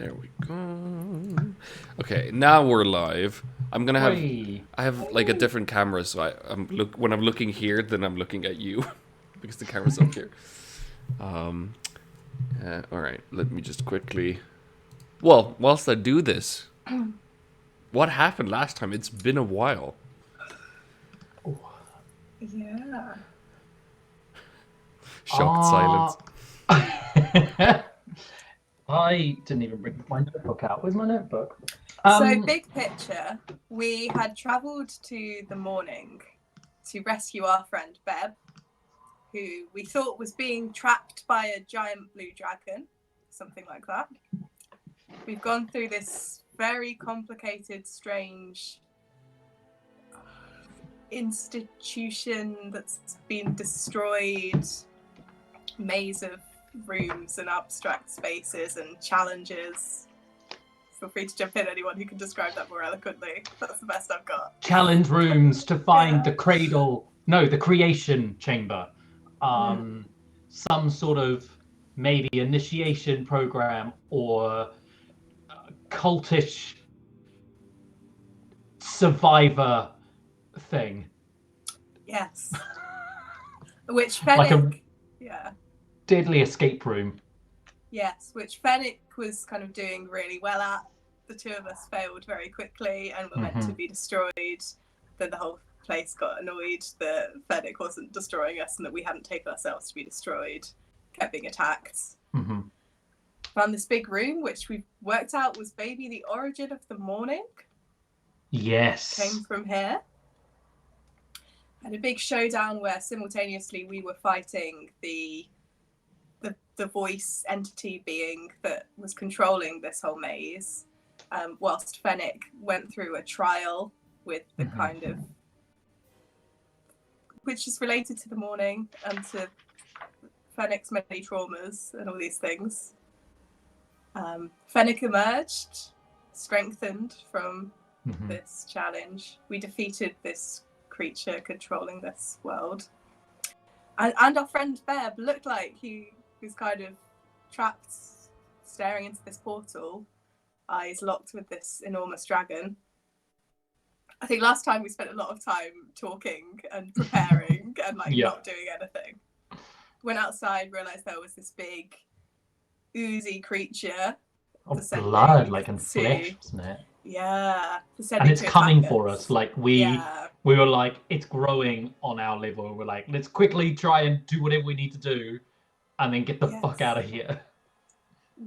There we go. Okay, now we're live. I'm gonna have. Whee. I have like a different camera, so when I'm looking here, then I'm looking at you because the camera's up here. All right, let me just quickly. Well, whilst I do this, what happened last time? It's been a while. Yeah. Shocked silence. I didn't even bring my notebook out. Where's my notebook? So, big picture, we had travelled to the morning to rescue our friend Beb, who we thought was being trapped by a giant blue dragon, something like that. We've gone through this very complicated, strange institution that's been destroyed, maze of rooms and abstract spaces and challenges. Feel free to jump in, anyone who can describe that more eloquently. That's the best I've got. Challenge rooms to find the cradle. No, the creation chamber. Some sort of maybe initiation program or cultish survivor thing. Yes. Which Fennec... Like a deadly escape room. Yes, which Fennec was kind of doing really well at. The two of us failed very quickly and were meant to be destroyed. Then the whole place got annoyed that Fennec wasn't destroying us and that we hadn't taken ourselves to be destroyed. Kept being attacked. Found this big room, which we worked out was maybe the origin of the morning. Yes. Came from here. Had a big showdown where simultaneously we were fighting the voice entity being that was controlling this whole maze, whilst Fennec went through a trial with the kind of, which is related to the morning and to Fennec's many traumas and all these things. Fennec emerged, strengthened from this challenge. We defeated this creature controlling this world. And our friend Beb looked like he was kind of trapped, staring into this portal, eyes locked with this enormous dragon. I think last time we spent a lot of time talking and preparing and not doing anything. Went outside, realised there was this big oozy creature. Of blood, like in flesh, wasn't it? Yeah. And it's coming for us. Like we were like, it's growing on our level. We're like, let's quickly try and do whatever we need to do and then get the fuck out of here.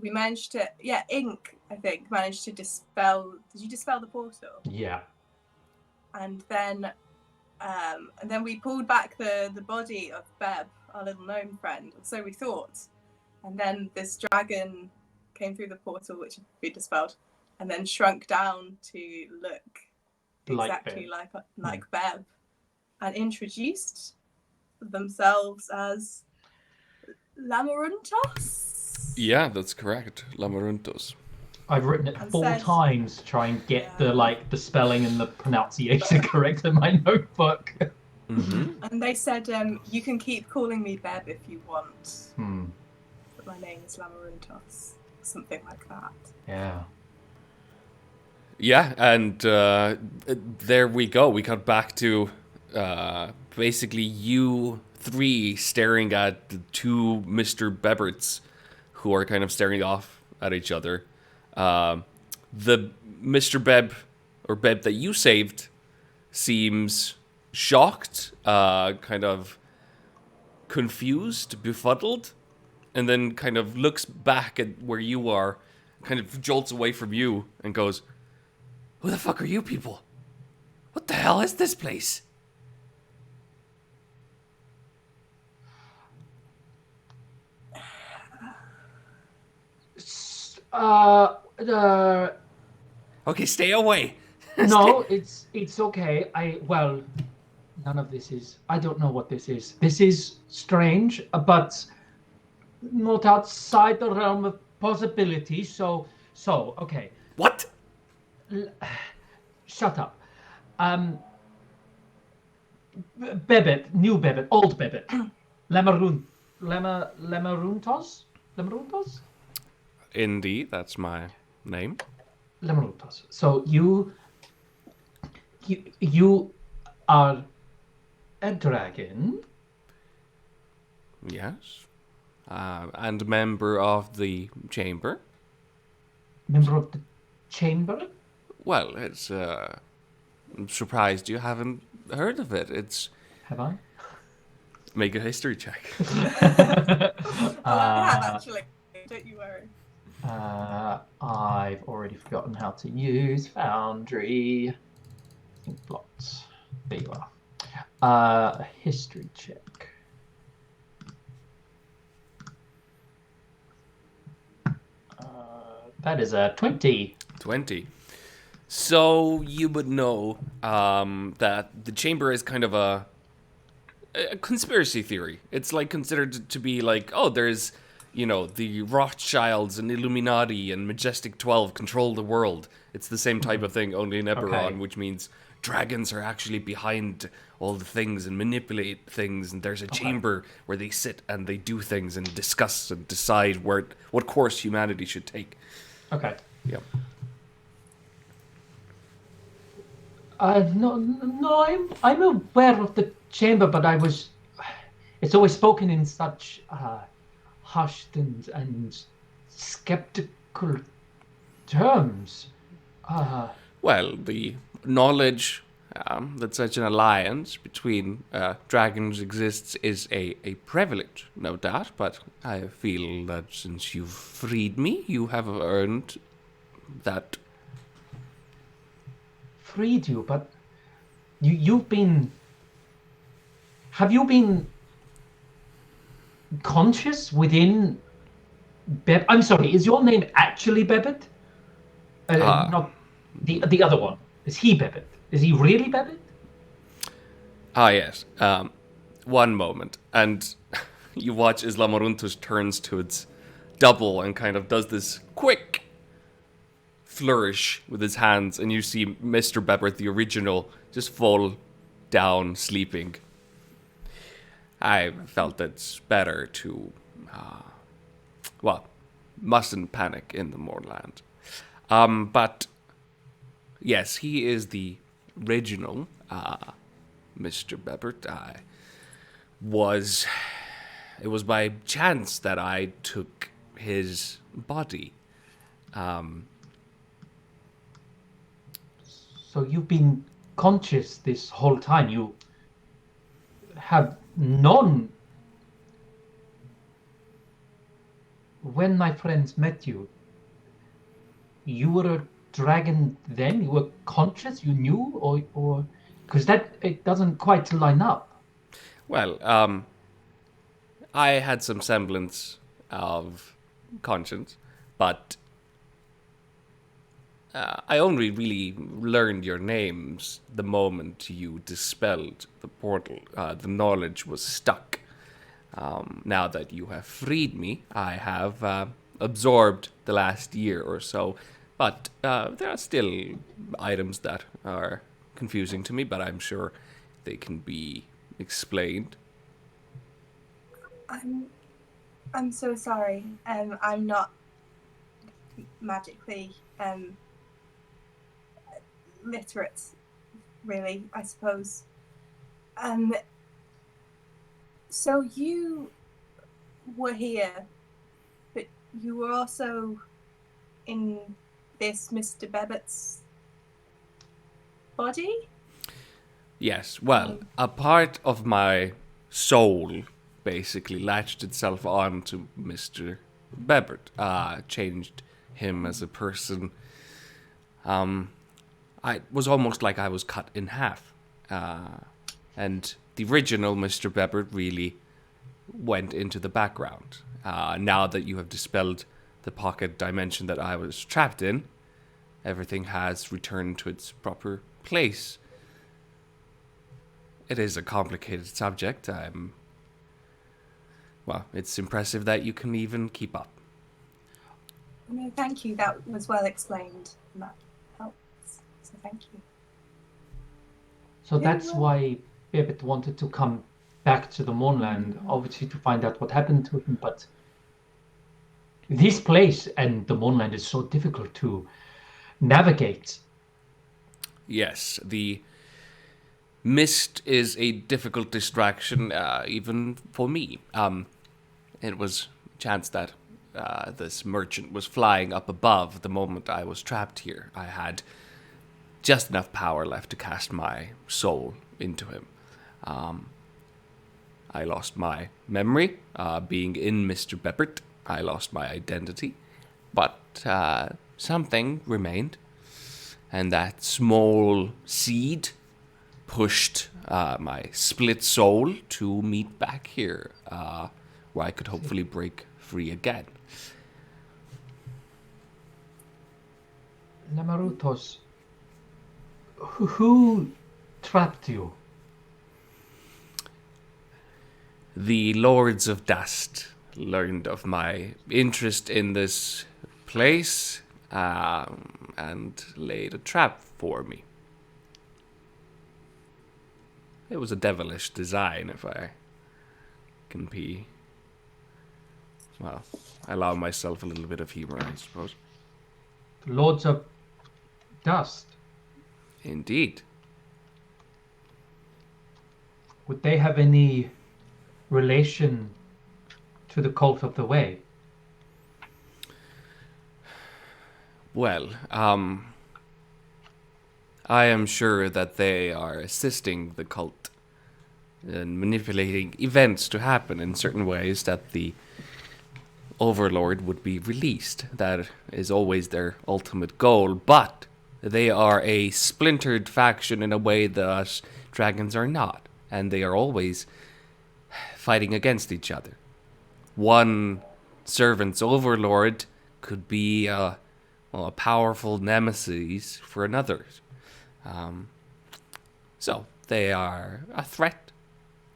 We managed to, Ink, I think, managed to dispel. Did you dispel the portal? Yeah. And then we pulled back the body of Beb, our little gnome friend, or so we thought. And then this dragon came through the portal, which had been dispelled, and then shrunk down to look exactly like Beb, and introduced themselves as Lamaruntos. Yeah, that's correct. Lamaruntos. I've written it 4 times to try and get the spelling and the pronunciation correct in my notebook. And they said, you can keep calling me Beb if you want. But my name is Lamaruntos. Something like that. Yeah. Yeah, and there we go. We got back to basically you 3 staring at the 2 Mr. Beberts who are kind of staring off at each other. The Mr. Beb, or Beb that you saved, seems shocked, kind of confused, befuddled, and then kind of looks back at where you are, kind of jolts away from you, and goes, "Who the fuck are you people? What the hell is this place?" Okay, stay away. No, it's okay. None of this is. I don't know what this is. This is strange, but not outside the realm of possibility. So okay. What? Shut up. Bebet, new Bebet, old Bebet. Lamaruntos? Indeed, that's my Name? Lemurultas. So you are a dragon. Yes. And member of the chamber. Member of the chamber? Well, it's I'm surprised you haven't heard of it. It's Have I? make a history check. Oh, I have actually. Don't you worry. I've already forgotten how to use Foundry. Think plots. There you are. A history check. That is a 20. 20. So you would know that the chamber is kind of a conspiracy theory. It's like considered to be like, oh, there's, the Rothschilds and Illuminati and Majestic 12 control the world. It's the same type of thing, only in Eberron, Okay. which means dragons are actually behind all the things and manipulate things, and there's a chamber where they sit and they do things and discuss and decide what course humanity should take. Okay. Yep. No, I'm aware of the chamber, but it's always spoken in such hushed and skeptical terms. Well, the knowledge that such an alliance between dragons exists is a privilege, no doubt, but I feel that since you've freed me, you have earned that. Freed you, but have you been conscious within I'm sorry, is your name actually Bebet? Not the other one. Is he Bebet? Is he really Bebet? Ah, yes. One moment. And you watch as Lamaruntus turns to its double and kind of does this quick flourish with his hands, and you see Mr. Bebert, the original, just fall down sleeping. I felt it's better to, mustn't panic in the moorland. But, yes, he is the original Mr. Bebert. It was by chance that I took his body. So you've been conscious this whole time. You have known when my friends met you. You were a dragon then? You were conscious? You knew? Or because it doesn't quite line up. Well, I had some semblance of conscience, but I only really learned your names the moment you dispelled the portal. The knowledge was stuck. Now that you have freed me, I have absorbed the last year or so, but there are still items that are confusing to me, but I'm sure they can be explained. I'm so sorry. I'm not magically literate, really, I suppose. So you were here, but you were also in this Mr. Bebet's body? Yes, well, a part of my soul basically latched itself on to Mr. Bebert, changed him as a person. I was almost like I was cut in half. And the original Mr. Bebert really went into the background. Now that you have dispelled the pocket dimension that I was trapped in, everything has returned to its proper place. It is a complicated subject. It's impressive that you can even keep up. No, thank you. That was well explained. And that helps. So thank you. So that's why Bebet wanted to come back to the Moonland, obviously to find out what happened to him, but this place and the Moonland is so difficult to navigate. Yes, the mist is a difficult distraction, even for me. It was chance that this merchant was flying up above the moment I was trapped here. I had just enough power left to cast my soul into him. I lost my memory, being in Mr. Beppert. I lost my identity, but something remained, and that small seed pushed my split soul to meet back here, where I could hopefully break free again. Namarutos, who trapped you? The Lords of Dust learned of my interest in this place and laid a trap for me. It was a devilish design, if I can be, well, allow myself a little bit of humor, I suppose. The Lords of Dust. Indeed. Would they have any relation to the Cult of the Way? Well, I am sure that they are assisting the cult in manipulating events to happen in certain ways that the Overlord would be released. That is always their ultimate goal, but they are a splintered faction in a way that us dragons are not, and they are always fighting against each other. One servant's overlord could be a powerful nemesis for another. So they are a threat,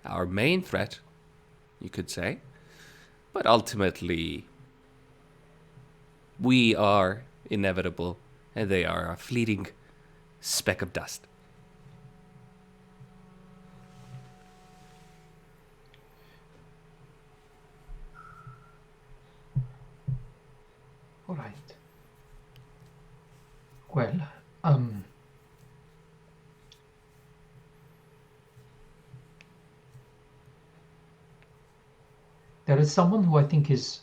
our main threat, you could say. But ultimately, we are inevitable, and they are a fleeting speck of dust. All right. Well, there is someone who I think is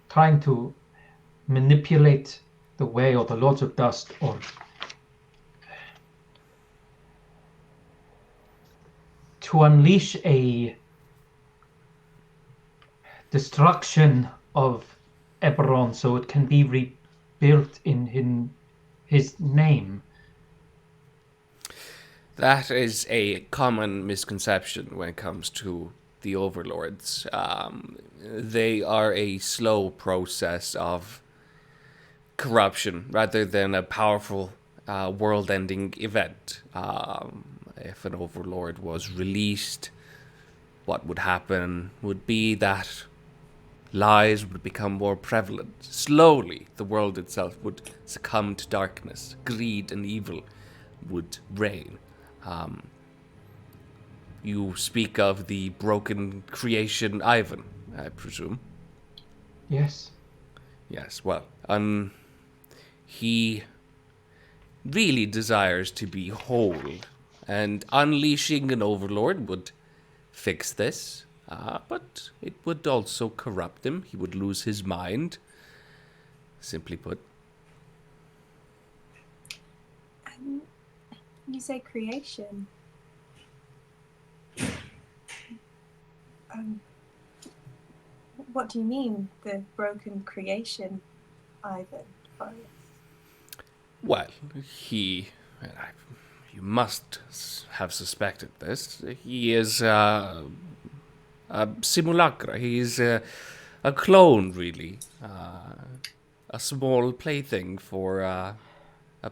trying to manipulate the way, or the Lords of Dust, or to unleash a destruction of Eberron so it can be rebuilt in his name. That is a common misconception when it comes to the overlords. They are a slow process of corruption rather than a powerful world-ending event. If an overlord was released, what would happen would be that lies would become more prevalent. Slowly, the world itself would succumb to darkness. Greed and evil would reign. You speak of the broken creation Ivan, I presume. Yes. Yes, well, he really desires to be whole, and unleashing an overlord would fix this, but it would also corrupt him. He would lose his mind, simply put. You say creation. What do you mean, the broken creation, Ivan? Well, you must have suspected this. He is a simulacra. He is a clone, really. A small plaything for a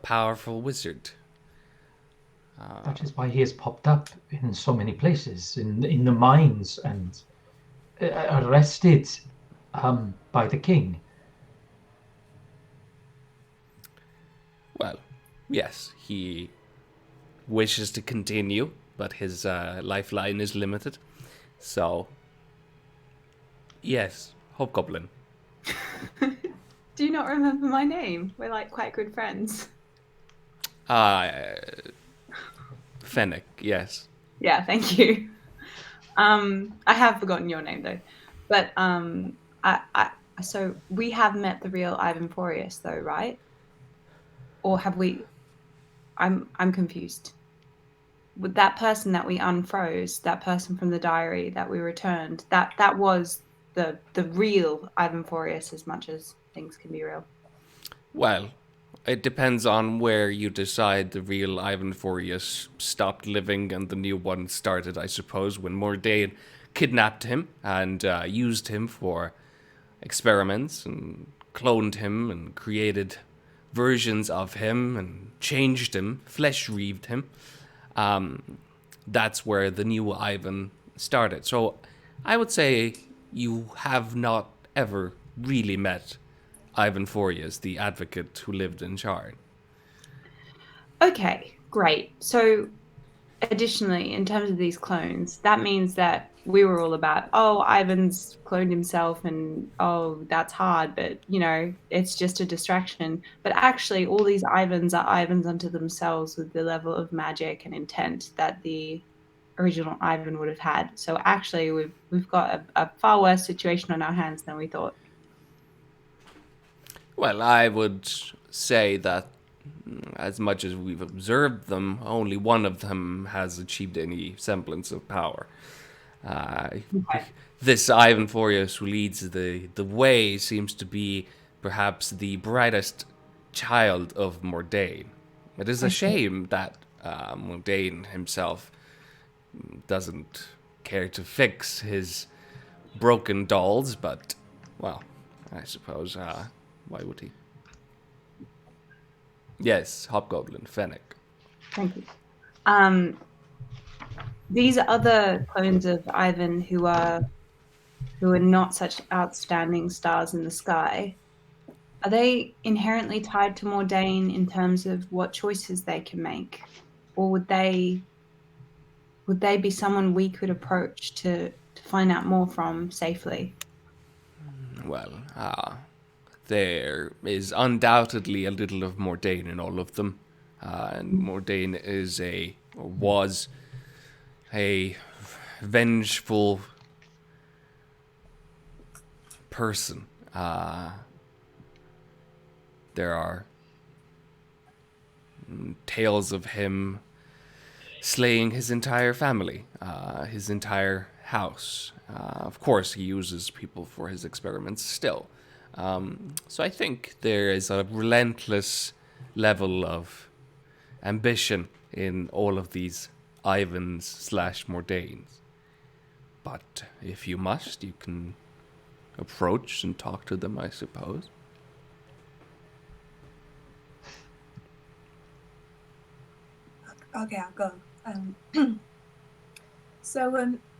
powerful wizard. That is why he has popped up in so many places, in the mines, and arrested by the king. Well, yes, he wishes to continue, but his lifeline is limited. So, yes, Hobgoblin. Do you not remember my name? We're like quite good friends. Fennec, yes. Yeah, thank you. I have forgotten your name though, but so we have met the real Ivan Forius though, right? Or have we? I'm confused. With that person that we unfroze, that person from the diary that we returned, that was the real Ivan Forius, as much as things can be real. Well, it depends on where you decide the real Ivan Forius stopped living and the new one started, I suppose, when Mordain kidnapped him and used him for experiments and cloned him and created versions of him and changed him, flesh-reaved him. That's where the new Ivan started. So I would say you have not ever really met Ivan Forius, the advocate who lived in Shard. Okay, great. So additionally, in terms of these clones, that means that we were all about, oh, Ivan's cloned himself and, oh, that's hard, but, you know, it's just a distraction. But actually, all these Ivans are Ivans unto themselves with the level of magic and intent that the original Ivan would have had. So actually, we've got a far worse situation on our hands than we thought. Well, I would say that as much as we've observed them, only one of them has achieved any semblance of power. This Ivan Forius who leads the way seems to be perhaps the brightest child of Mordain. It is a shame that Mordain himself doesn't care to fix his broken dolls, but, well, I suppose, why would he? Yes, Hobgoblin, Fennec. Thank you. These other clones of Ivan who are not such outstanding stars in the sky, are they inherently tied to Mordain in terms of what choices they can make? Or would they be someone we could approach to find out more from safely? Well, there is undoubtedly a little of Mordain in all of them. And Mordain is was a vengeful person. There are tales of him slaying his entire family, his entire house. Of course, he uses people for his experiments still. So I think there is a relentless level of ambition in all of these Ivans / Mordains. But if you must, you can approach and talk to them, I suppose. Okay, I'll go.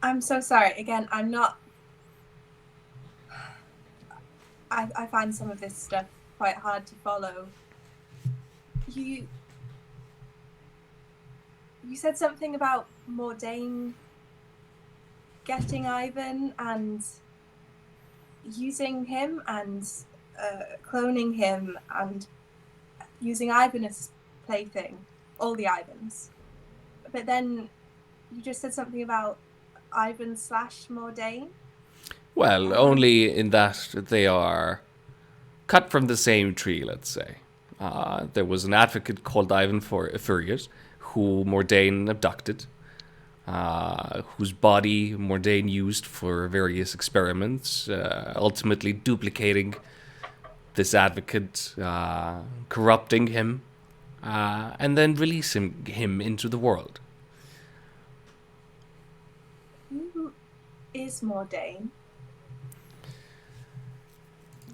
I'm so sorry. Again, I'm not. I find some of this stuff quite hard to follow. You said something about Mordain getting Ivan and using him and cloning him and using Ivan as plaything, all the Ivans. But then you just said something about Ivan / Mordain. Well, only in that they are cut from the same tree, let's say. There was an advocate called Ivan Furious, who Mordain abducted, whose body Mordain used for various experiments, ultimately duplicating this advocate, corrupting him, and then releasing him into the world. Who is Mordain?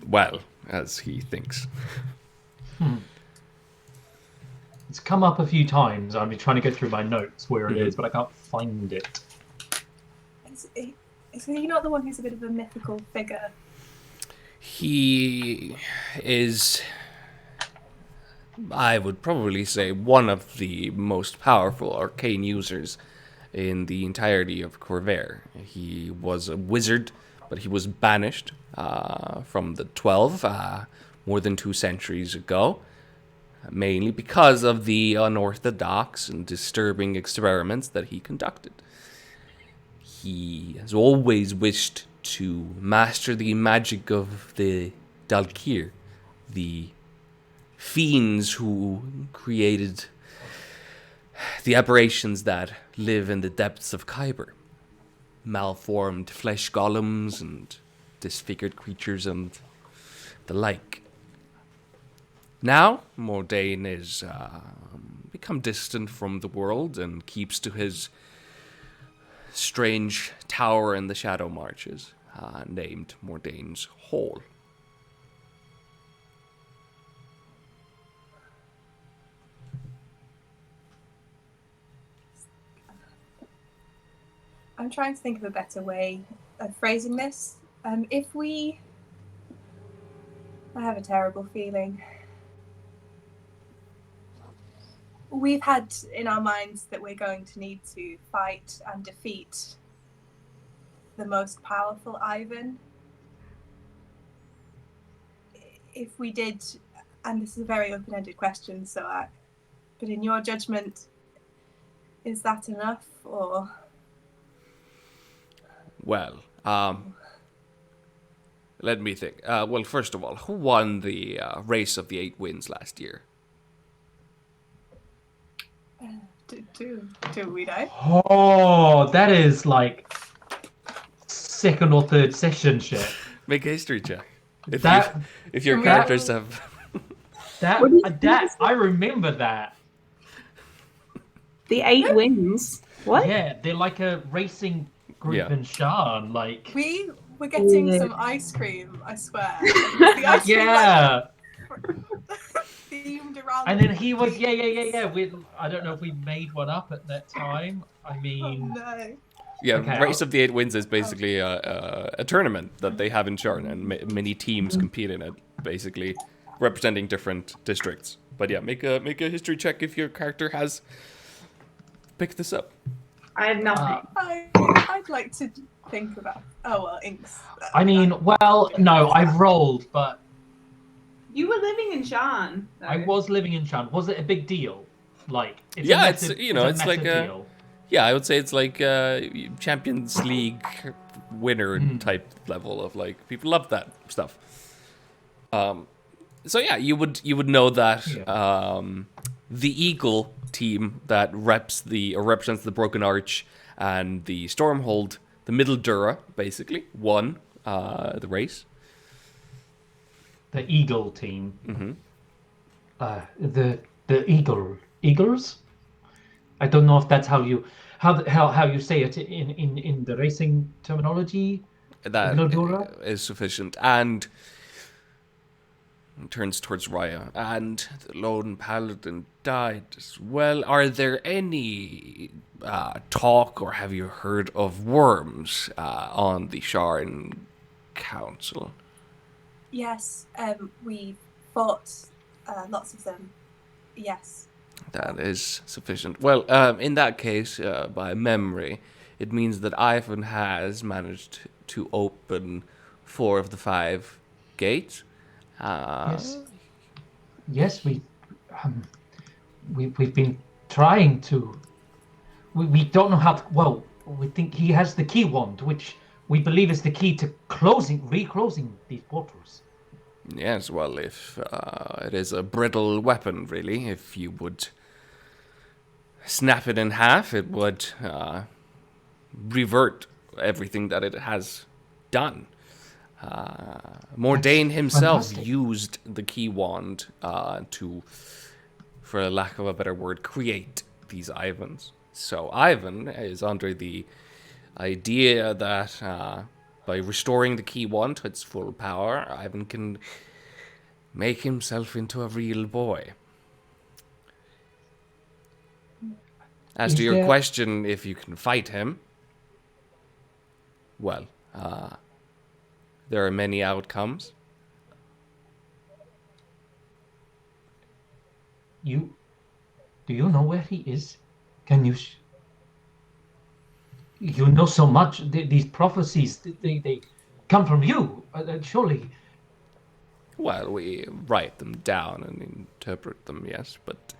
Well, as he thinks. It's come up a few times. I've been trying to get through my notes where it is, but I can't find it. Is he not the one who's a bit of a mythical figure? He is, I would probably say, one of the most powerful arcane users in the entirety of Corvair. He was a wizard but he was banished from the 12 more than 2 centuries ago, mainly because of the unorthodox and disturbing experiments that he conducted. He has always wished to master the magic of the Dalkir, the fiends who created the aberrations that live in the depths of Kyber. Malformed flesh golems and disfigured creatures and the like. Now, Mordain is become distant from the world and keeps to his strange tower in the Shadow Marches, named Mordain's Hall. I'm trying to think of a better way of phrasing this. I have a terrible feeling. We've had in our minds that we're going to need to fight and defeat the most powerful Ivan. If we did, and this is a very open-ended question, but in your judgment, is that enough, or? Well, let me think. Well, first of all, who won the race of the 8 winds last year? Do we know? Oh, that is like second or third session shit. Make a history check. If your That- characters have... That I remember that. The 8 wins. What? Yeah, they're like a racing group Yeah. in Shan. Like, We were getting Yeah. some ice cream, I swear. The ice cream, yeah. themed around. And then he was, yeah. I don't know if we made one up at that time. I Oh mean, no. Yeah, Okay, Race of the 8 Winds is basically a tournament that they have in Sharn, and many teams compete in it, basically representing different districts. But yeah, make a history check if your character has picked this up. I have nothing. I'd like to think about. Oh well, Inks. I mean, well, no, I've rolled, but You were living in Shan. I was living in Shan. Was it a big deal? Like, it's Yeah, a it's, massive, you know, it's it's a like massive a- deal. Yeah, I would say it's like Champions League winner type level of like people love that stuff. So yeah, you would know that the Eagle team that represents the Broken Arch and the Stormhold, the Middle Dura, basically won the race. The Eagle team. Mm-hmm. The Eagles. I don't know if that's how you say it in the racing terminology. That Mildura? is sufficient. And turns towards Raya. And the lone paladin died as well. Are there any talk, or have you heard of worms on the Sharn Council? Yes, we fought lots of them. Yes. That is sufficient. Well, in that case, by memory, it means that Ivan has managed to open 4 of the 5 gates. Yes, we've been trying to. We don't know how to. Well, we think he has the key wand, which we believe is the key to reclosing these portals. Yes, well, if it is a brittle weapon, really, if you would snap it in half, it would revert everything that it has done. Mordain himself fantastic. used the key wand to, for lack of a better word, create these Ivans. So Ivan is under the idea that by restoring the key wand to its full power, Ivan can make himself into a real boy. As to Is your there- question, if you can fight him, well, there are many outcomes. Do you know where he is? Can you? You know so much. These prophecies, come from you, surely. Well, we write them down and interpret them, yes, but,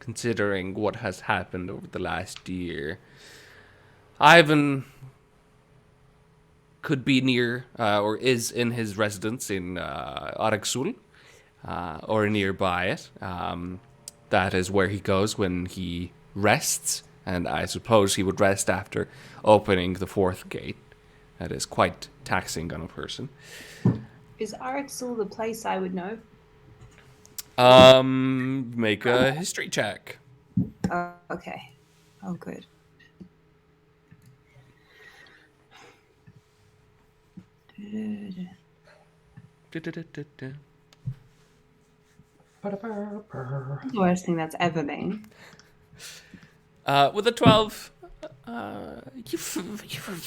considering what has happened over the last year, Ivan could be near, or is in his residence in Araxul, or nearby it. That is where he goes when he rests, and I suppose he would rest after opening the fourth gate. That is quite taxing on a person. Is Araxul the place I would know? Make a history check. Oh, okay. Oh, good. The worst thing that's ever been. With a 12, you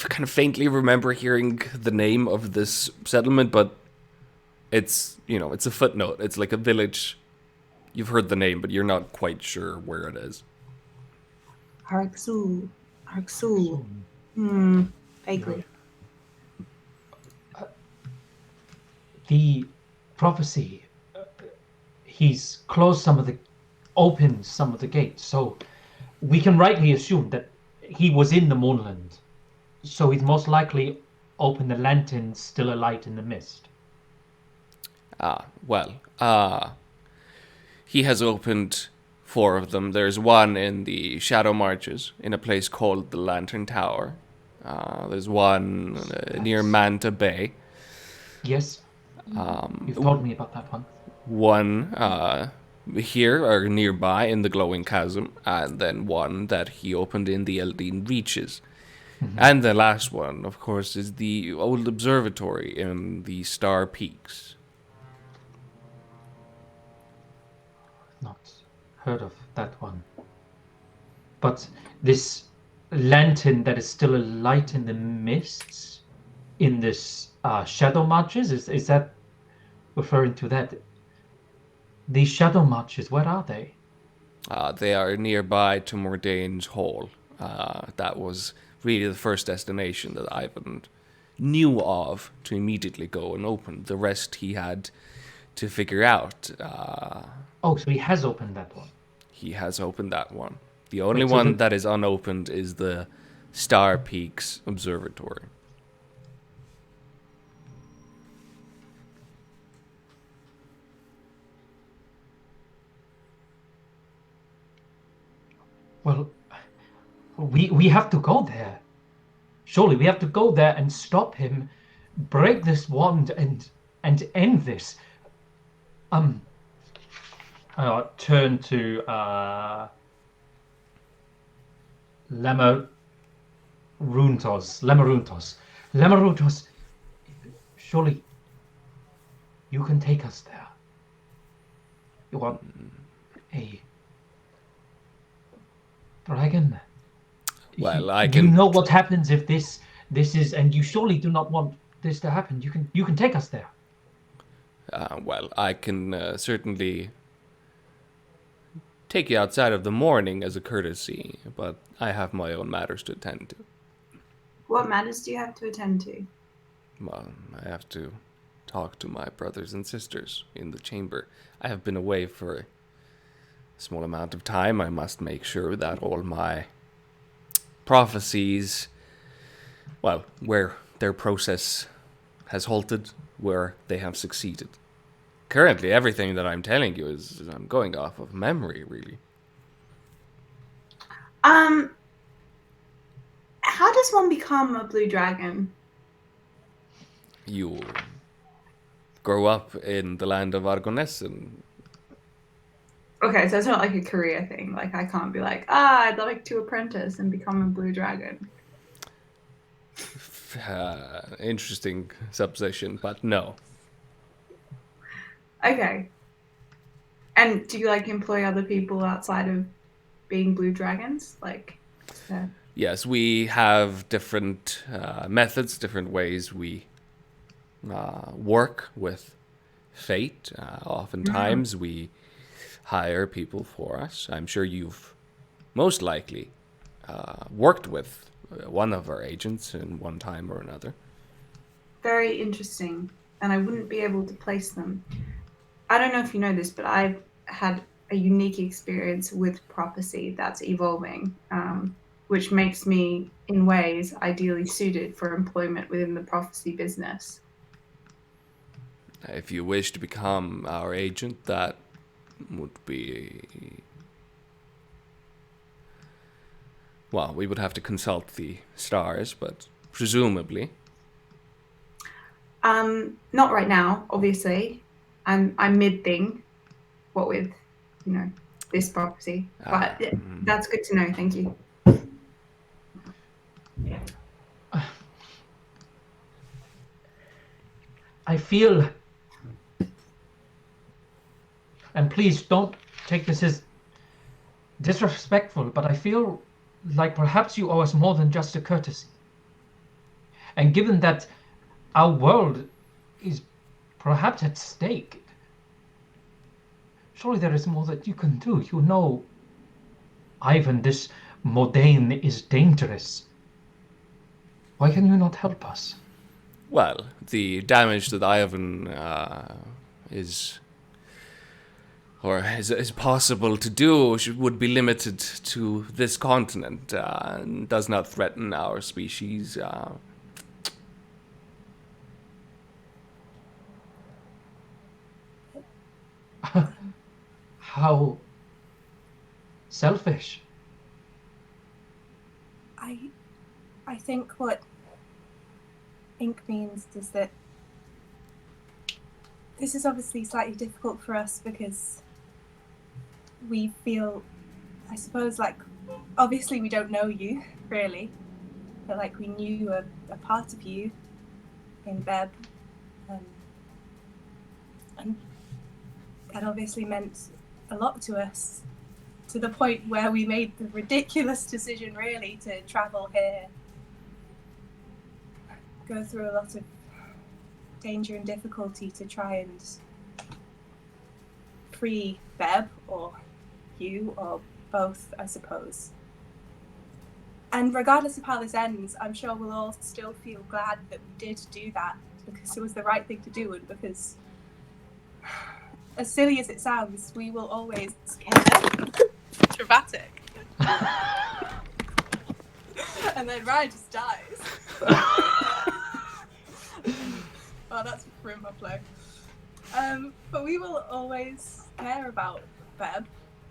kind of faintly remember hearing the name of this settlement, but it's a footnote. It's like a village. You've heard the name, but you're not quite sure where it is. Araxul. Vaguely. The prophecy, he's opened some of the gates, so we can rightly assume that he was in the moonland. So he's most likely opened the lantern still alight in the mist. He has opened 4 of them. There's one in the Shadow Marches, in a place called the Lantern Tower. There's one near Manta Bay. Yes. You've told me about that one. One here or nearby in the Glowing Chasm, and then one that he opened in the Eldine Reaches. Mm-hmm. And the last one, of course, is the old observatory in the Star Peaks. Not heard of that one. But this lantern that is still alight in the mists, in this shadow marches, is that referring to that? These shadow marches, where are they? They are nearby to Mordane's Hall. That was really the first destination that Ivan knew of to immediately go and open. The rest he had to figure out. So he has opened that one. He has opened that one. The only one that is unopened is the Star Peaks Observatory. Well, we have to go there. Surely we have to go there and stop him, break this wand and end this. I'll turn to Lemaruntos, surely you can take us there. You want a dragon? Well, I can. You know what happens if this is, and you surely do not want this to happen. You can take us there. Well, I can certainly take you outside of the morning as a courtesy, but I have my own matters to attend to. What matters do you have to attend to? Well, I have to talk to my brothers and sisters in the chamber. I have been away for a small amount of time. I must make sure that all my prophecies, well, where their process has halted, where they have succeeded. Currently, everything that I'm telling you is I'm going off of memory, really. How does one become a blue dragon? You grow up in the land of Argones and... Okay, so it's not like a career thing. Like, I can't be like, I'd like to apprentice and become a blue dragon. Interesting supposition, but no. Okay. And do you, like, employ other people outside of being blue dragons? Like, Yes, we have different methods, different ways we work with fate. Oftentimes we hire people for us. I'm sure you've most likely worked with one of our agents in one time or another. Very interesting, and I wouldn't be able to place them. I don't know if you know this, but I've had a unique experience with prophecy that's evolving, which makes me, in ways, ideally suited for employment within the prophecy business. If you wish to become our agent, that would be... Well, we would have to consult the stars, but presumably... Not right now, obviously. I'm mid-thing, what with, this prophecy. But that's good to know, thank you. I feel, and please don't take this as disrespectful, but I feel like perhaps you owe us more than just a courtesy. And given that our world is perhaps at stake, surely there is more that you can do. You know, Ivan, this Modane is dangerous. Why can you not help us? Well, the damage that Ivan is possible to do would be limited to this continent and does not threaten our species. How selfish. I think what ink means is that this is obviously slightly difficult for us because we feel, I suppose, like, obviously we don't know you, really, but like we knew a part of you in Beb, and that obviously meant a lot to us, to the point where we made the ridiculous decision, really, to travel here, go through a lot of danger and difficulty to try and free Beb, or you, or both, I suppose. And regardless of how this ends, I'm sure we'll all still feel glad that we did do that, because it was the right thing to do, and because, as silly as it sounds, we will always care. Dramatic. And then Ryan just dies. Oh, that's room of play. But we will always care about Beb,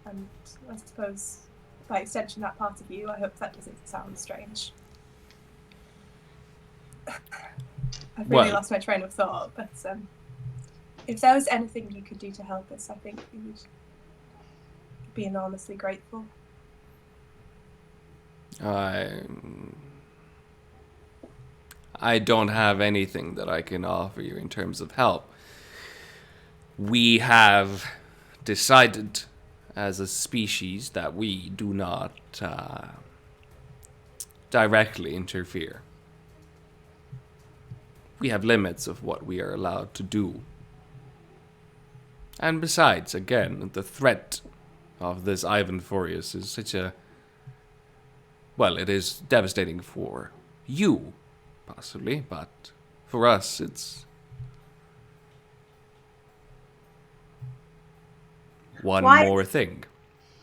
and I suppose by extension that part of you. I hope that doesn't sound strange. I've really lost my train of thought, but if there was anything you could do to help us, I think we would be enormously grateful. I don't have anything that I can offer you in terms of help. We have decided as a species that we do not directly interfere. We have limits of what we are allowed to do. And besides, again, the threat of this Ivan Furious is such a... Well, it is devastating for you, possibly, but for us, it's... one more thing.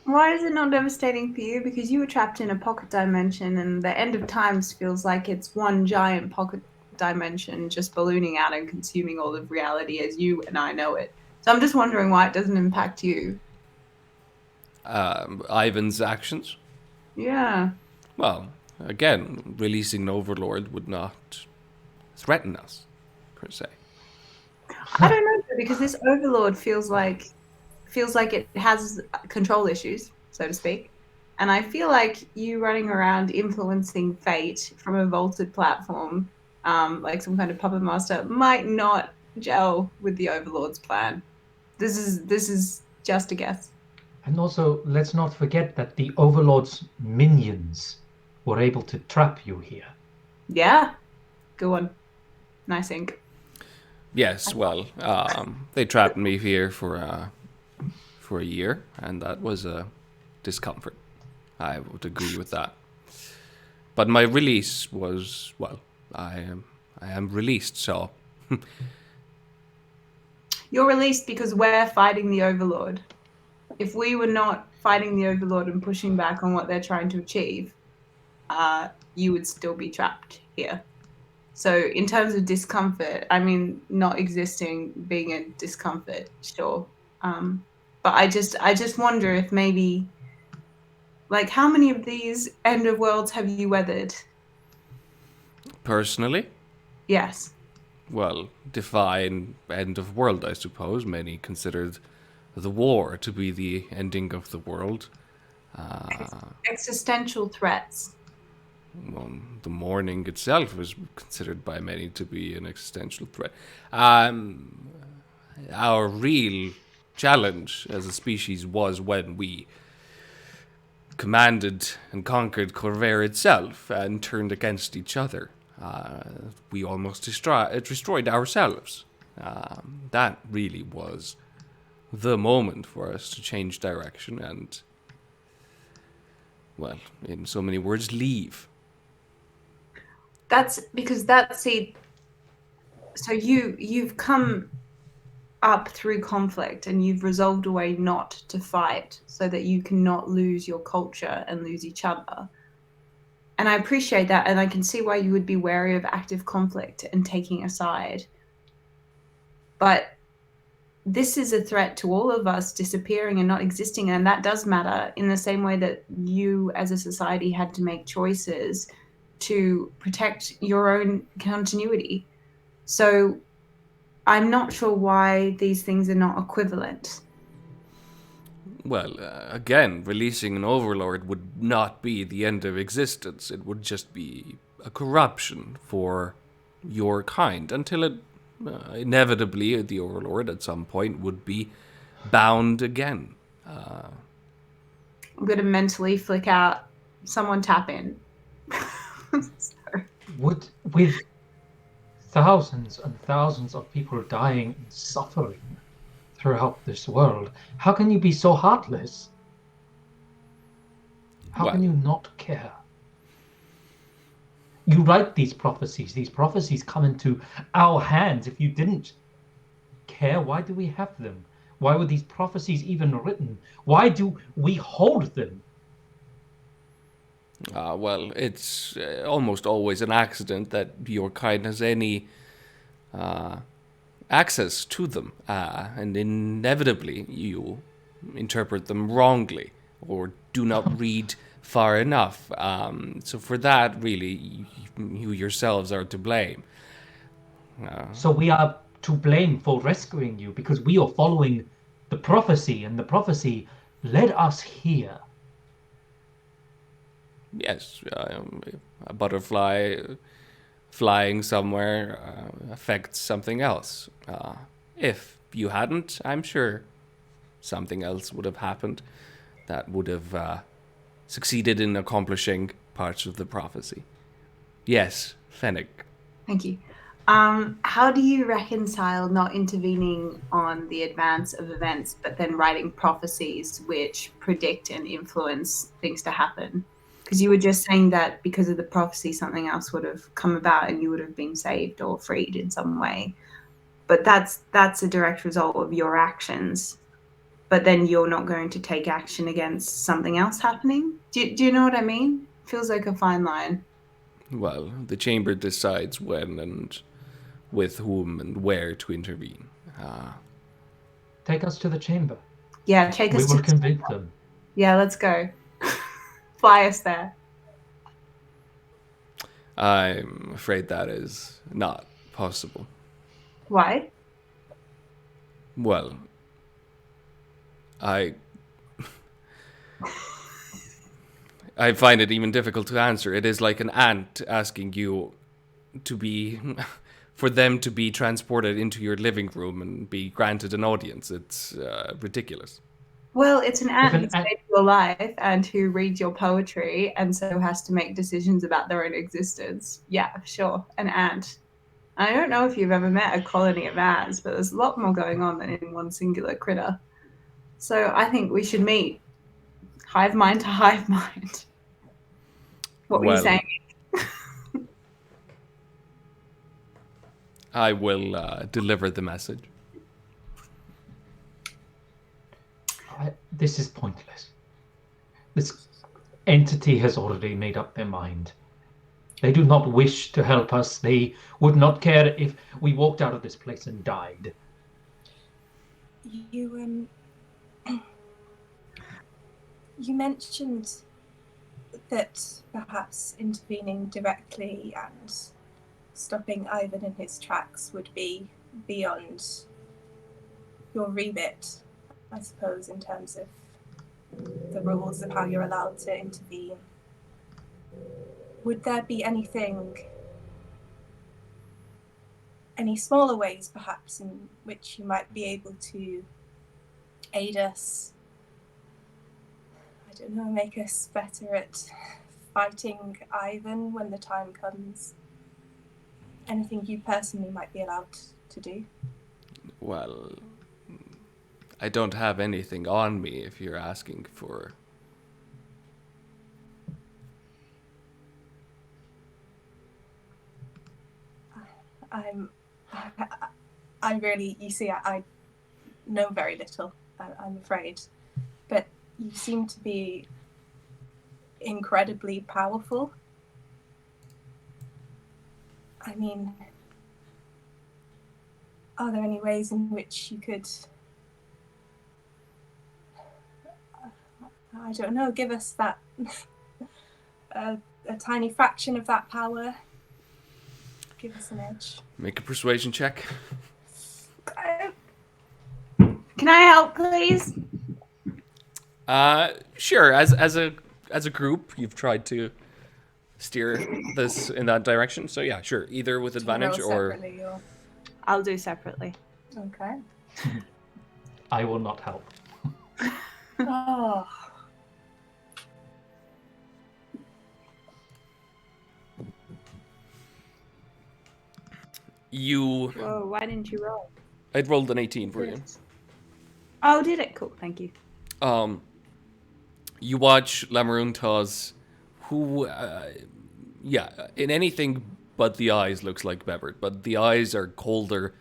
Why is it not devastating for you? Because you were trapped in a pocket dimension, and the end of times feels like it's one giant pocket dimension just ballooning out and consuming all of reality as you and I know it. So I'm just wondering why it doesn't impact you. Ivan's actions? Yeah. Well, again, releasing an overlord would not threaten us, per se. I don't know, because this overlord feels like it has control issues, so to speak. And I feel like you running around influencing fate from a vaulted platform, like some kind of puppet master, might not gel with the overlord's plan. This is just a guess. And also, let's not forget that the Overlord's minions were able to trap you here. Yeah. Go on. Nice ink. Yes, well, they trapped me here for a year, and that was a discomfort. I would agree with that. but my release was, well, I am released, so You're released because we're fighting the Overlord. If we were not fighting the Overlord and pushing back on what they're trying to achieve, you would still be trapped here. So in terms of discomfort, I mean, not existing being a discomfort, sure. But I just wonder if maybe, like, how many of these end of worlds have you weathered? personally, Yes. well, define end of world, I suppose. Many considered the war to be the ending of the world. Existential threats. Well, the morning itself was considered by many to be an existential threat. Our real challenge as a species was when we commanded and conquered Corvair itself and turned against each other. We almost destroyed ourselves. That really was the moment for us to change direction and, well, in so many words, leave. That's because see, so you've come up through conflict and you've resolved a way not to fight so that you cannot lose your culture and lose each other. And I appreciate that, and I can see why you would be wary of active conflict and taking a side. But this is a threat to all of us disappearing and not existing, and that does matter in the same way that you as a society had to make choices to protect your own continuity. So I'm not sure why these things are not equivalent. Well, again, releasing an overlord would not be the end of existence. It would just be a corruption for your kind until it, inevitably, the overlord at some point would be bound again. I'm going to mentally flick out, someone tap in. Sorry. With thousands and thousands of people dying and suffering throughout this world, how can you be so heartless? How can you not care? You write these prophecies come into our hands. If you didn't care, why do we have them? Why were these prophecies even written? Why do we hold them? Well, it's almost always an accident that your kind has any access to them, and inevitably you interpret them wrongly or do not read far enough. So for that, really, you yourselves are to blame. So we are to blame for rescuing you because we are following the prophecy, and the prophecy led us here. Yes, a butterfly flying somewhere affects something else. If you hadn't, I'm sure something else would have happened that would have succeeded in accomplishing parts of the prophecy. Yes, Fennec. Thank you. How do you reconcile not intervening on the advance of events, but then writing prophecies which predict and influence things to happen? Because you were just saying that because of the prophecy, something else would have come about and you would have been saved or freed in some way. But that's a direct result of your actions. But then you're not going to take action against something else happening? Do you know what I mean? Feels like a fine line. Well, the chamber decides when and with whom and where to intervene. Take us to the chamber. Yeah, take us We will convince them. Yeah, let's go. Fly us there. I'm afraid that is not possible. Why? Well, I find it even difficult to answer. It is like an ant asking you to be, for them to be transported into your living room and be granted an audience. It's ridiculous. Well, it's an ant who saved your life and who reads your poetry and so has to make decisions about their own existence. Yeah, sure, an ant. I don't know if you've ever met a colony of ants, but there's a lot more going on than in one singular critter. So I think we should meet. Hive mind to hive mind. What were you saying? I will deliver the message. This is pointless. This entity has already made up their mind. They do not wish to help us. They would not care if we walked out of this place and died. You you mentioned that perhaps intervening directly and stopping Ivan in his tracks would be beyond your remit, I suppose, in terms of the rules of how you're allowed to intervene. Would there be any smaller ways perhaps in which you might be able to aid us? I don't know, make us better at fighting Ivan when the time comes? Anything you personally might be allowed to do? Well, I don't have anything on me if you're asking for... I really, you see, I know very little, I'm afraid, but you seem to be incredibly powerful. I mean, are there any ways in which you could, I don't know, give us that, a tiny fraction of that power? Give us an edge. Make a persuasion check. Can I help, please? Sure. As a group, you've tried to steer this in that direction. So yeah, sure. Either with advantage or... I'll do separately. Okay. I will not help. Oh. You... Whoa, why didn't you roll? I'd rolled an 18 for you. Oh, did it? Cool, thank you. You watch Lamaruntas, who, in anything but the eyes looks like Bebert, but the eyes are colder,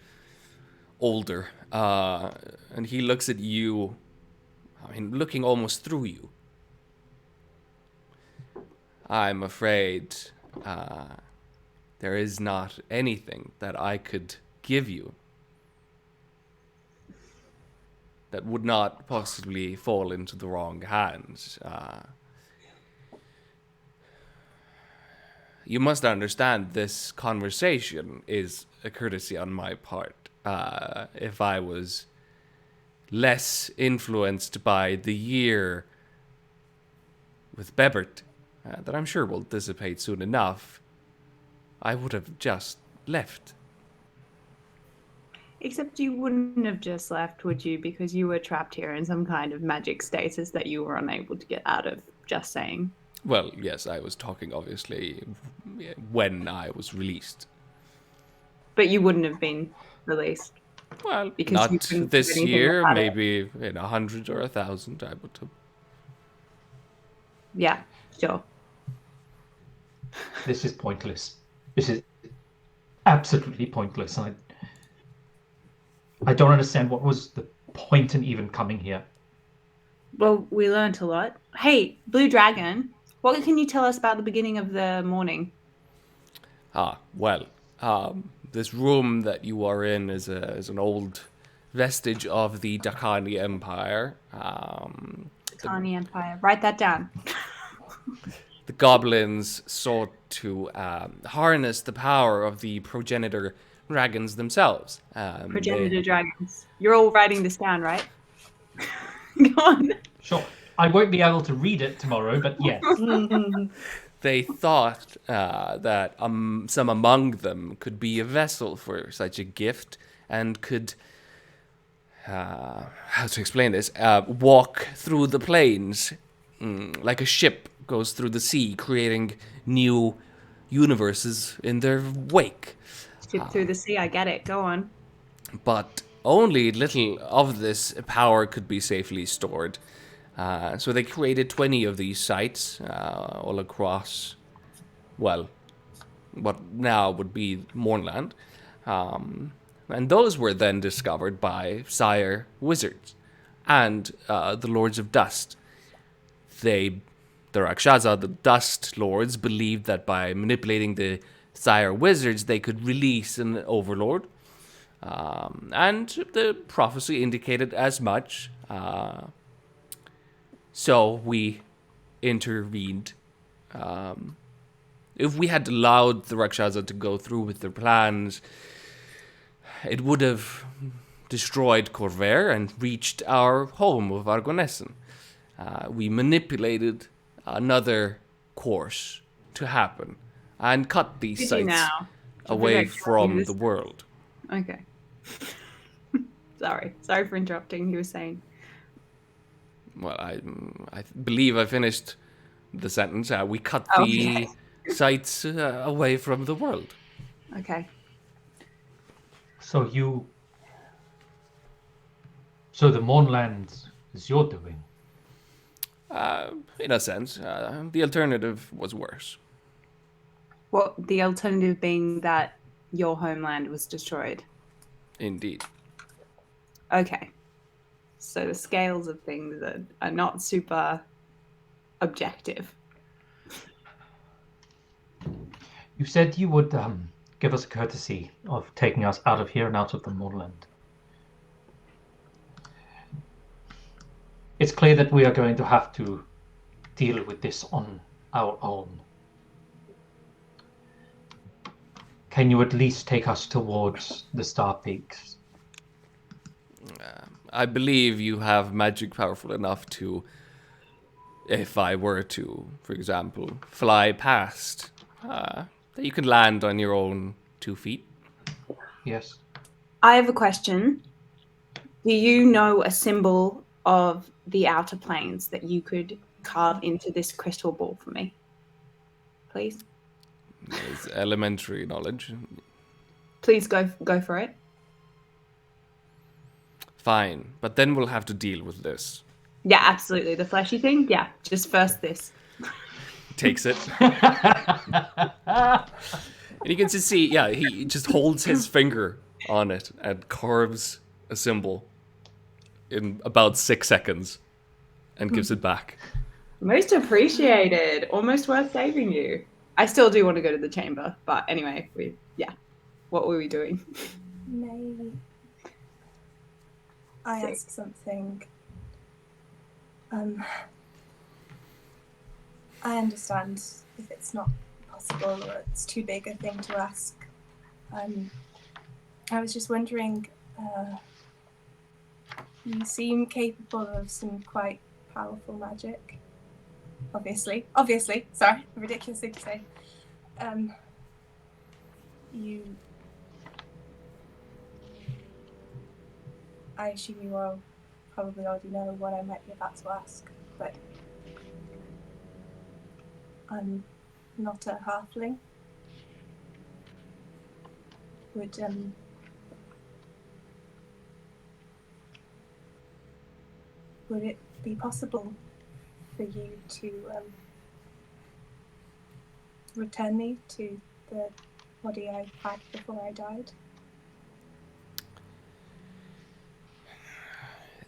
older, and he looks at you, I mean, looking almost through you. I'm afraid, there is not anything that I could give you that would not possibly fall into the wrong hands. You must understand this conversation is a courtesy on my part. If I was less influenced by the year with Bebert, that I'm sure will dissipate soon enough, I would have just left. Except you wouldn't have just left, would you? Because you were trapped here in some kind of magic stasis that you were unable to get out of, just saying. Well, yes, I was talking, obviously, when I was released. But you wouldn't have been released. Well, because not this year, maybe in 100 or 1,000, I would have. Yeah, sure. This is pointless. This is absolutely pointless. I don't understand what was the point in even coming here. Well, we learned a lot. Hey, Blue Dragon, what can you tell us about the beginning of the morning? This room that you are in is an old vestige of the Dakani Empire. Dakani Empire. Write that down. The goblins sought to harness the power of the progenitor dragons themselves. Progenitor dragons. You're all writing this down, right? Go on. Sure. I won't be able to read it tomorrow, but yes. They thought that some among them could be a vessel for such a gift and could, how to explain this, walk through the plains like a ship goes through the sea, creating new universes in their wake. Ship through the sea, I get it. Go on. But only little of this power could be safely stored. So they created 20 of these sites all across, well, what now would be Mornland. And those were then discovered by Sire Wizards and the Lords of Dust. The Rakshasa, the Dust Lords, believed that by manipulating the Sire Wizards, they could release an Overlord. And the prophecy indicated as much. So we intervened. If we had allowed the Rakshasa to go through with their plans, it would have destroyed Corvair and reached our home of Argonessen. We manipulated another course to happen and cut these Did you sites now? away Protect from this- the world. Okay. Sorry for interrupting. You were saying. Well, I believe I finished the sentence. We cut Okay. the sites away from the world. Okay. So the Mournland is your doing. In a sense, the alternative was worse. What the alternative being that your homeland was destroyed. Indeed. Okay. So the scales of things are not super objective. You said you would give us a courtesy of taking us out of here and out of the Mournland. It's clear that we are going to have to deal with this on our own. Can you at least take us towards the Star Peaks? I believe you have magic powerful enough to, if I were to, for example, fly past, that you can land on your own 2 feet. Yes. I have a question. Do you know a symbol of the outer planes that you could carve into this crystal ball for me? Please? It's elementary knowledge. Please go for it. Fine, but then we'll have to deal with this. Yeah, absolutely. The fleshy thing? Yeah, just first this. Takes it. And you can just see, yeah, he just holds his finger on it and carves a symbol in about 6 seconds and gives it back. Most appreciated. Almost worth saving you. I still do want to go to the chamber, but anyway, what were we doing? May I ask something? I understand if it's not possible or it's too big a thing to ask. I was just wondering, you seem capable of some quite powerful magic. Obviously, sorry, ridiculous thing to say. I assume you all probably already know what I might be about to ask, but I'm not a halfling. Would it be possible for you to return me to the body I had before I died?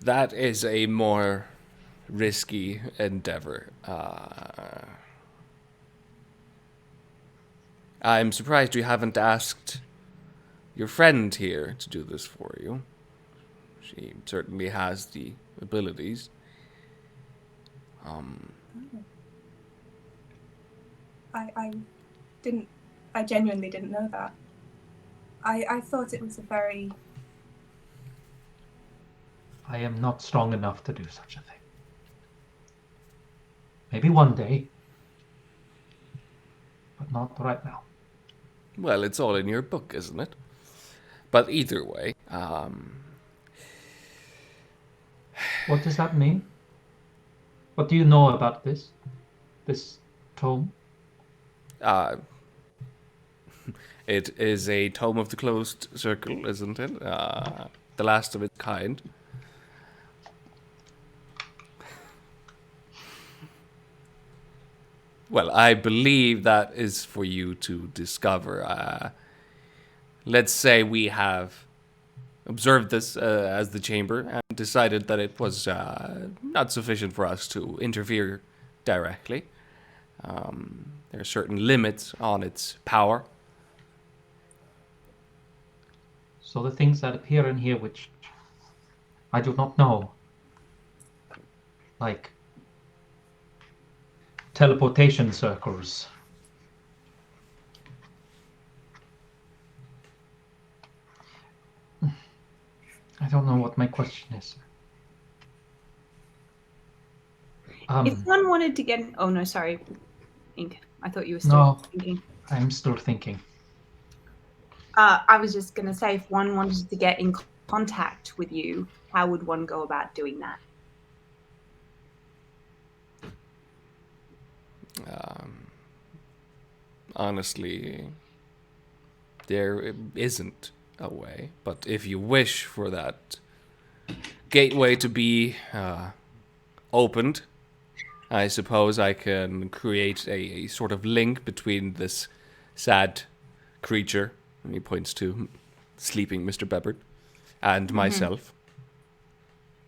That is a more risky endeavor. I'm surprised you haven't asked your friend here to do this for you. She certainly has the abilities. I genuinely didn't know that. I thought it was a very... I am not strong enough to do such a thing. Maybe one day, but not right now. Well, it's all in your book, isn't it? But either way, What does that mean? What do you know about this tome? it is a tome of the closed circle, isn't it? The last of its kind. Well, I believe that is for you to discover. let's say we have observed this as the chamber and decided that it was not sufficient for us to interfere directly. There are certain limits on its power. So the things that appear in here which I do not know, like teleportation circles. I don't know what my question is. If one wanted to get... Oh, no, sorry. Ink. I thought you were still No. thinking. I'm still thinking. I was just going to say, if one wanted to get in contact with you, how would one go about doing that? Honestly, there isn't a way. But if you wish for that gateway to be opened, I suppose I can create a sort of link between this sad creature, and he points to sleeping Mr. Bebbert, and myself.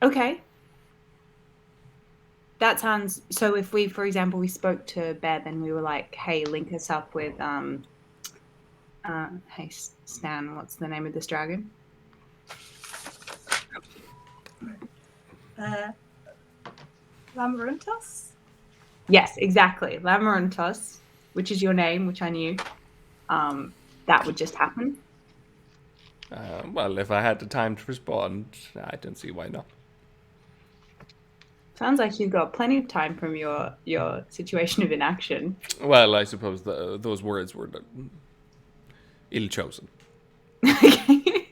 Okay. That sounds... So if we, for example, we spoke to Beb and we were like, hey, link us up with, hey, Stan, what's the name of this dragon? Lamaruntos? Yes, exactly. Lamaruntos, which is your name, which I knew. That would just happen. Well, if I had the time to respond, I don't see why not. Sounds like you've got plenty of time from your situation of inaction. Well, I suppose those words were ill-chosen. Okay.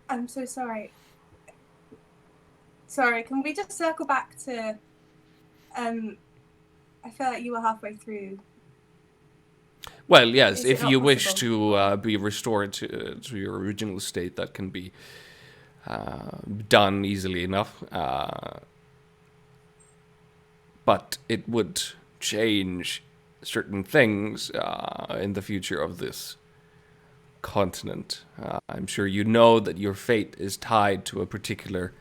I'm so sorry. Sorry, can we just circle back to... I feel like you were halfway through. Well, yes, Is it if not you wish possible? to be restored to your original state, that can be done easily enough. But it would change certain things in the future of this continent. I'm sure you know that your fate is tied to a particular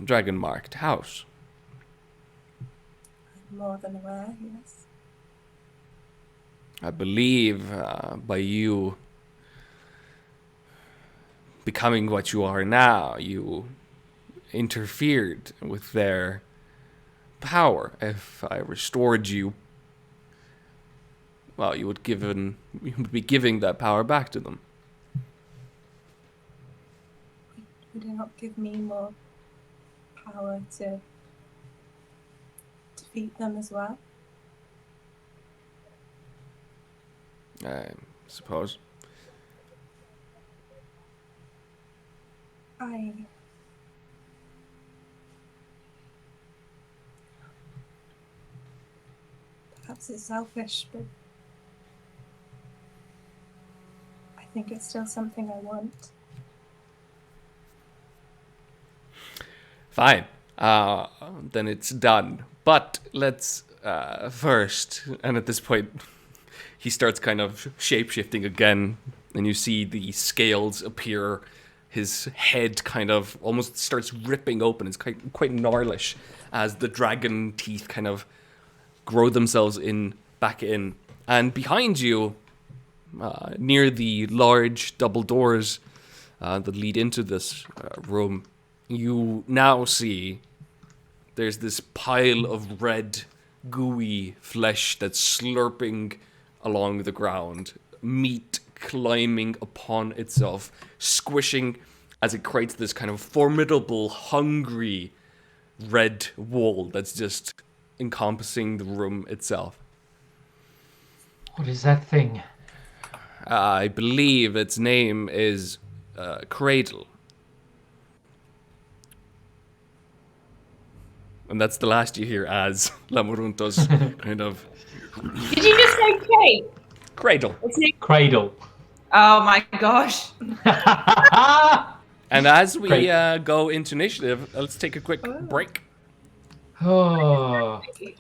dragon-marked house. I'm more than aware, yes. I believe by you becoming what you are now, you interfered with their power. If I restored you, well, you would be giving that power back to them. Would it not give me more power to defeat them as well? I suppose. Perhaps it's selfish, but I think it's still something I want. Fine. Then it's done. But let's first, and at this point, he starts kind of shape-shifting again, and you see the scales appear. His head kind of almost starts ripping open. It's quite gnarlish as the dragon teeth kind of grow themselves back in. And behind you, near the large double doors that lead into this room, you now see there's this pile of red, gooey flesh that's slurping along the ground. Meat climbing upon itself, squishing as it creates this kind of formidable, hungry red wall that's just encompassing the room itself. What is that thing? I believe its name is Cradle. And that's the last you hear as Lamoruntos kind of... Did you just say Kate? Cradle. Cradle. Oh my gosh. And as we Great. go into initiative, let's take a quick break. Oh. Okay.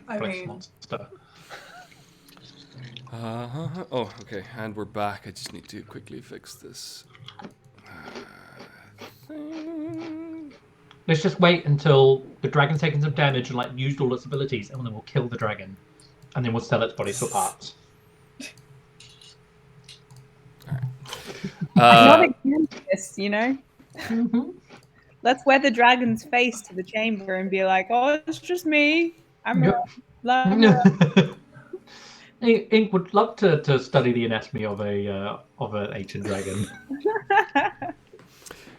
flesh monster. Oh, okay. And we're back. I just need to quickly fix this. Thing. Let's just wait until the dragon's taken some damage and like used all its abilities, and then we'll kill the dragon, and then we'll sell its body for parts. Not against this, you know. Mm-hmm. Let's wear the dragon's face to the chamber and be like, "Oh, it's just me. I'm wrong." Ink would love to study the anatomy of an ancient dragon.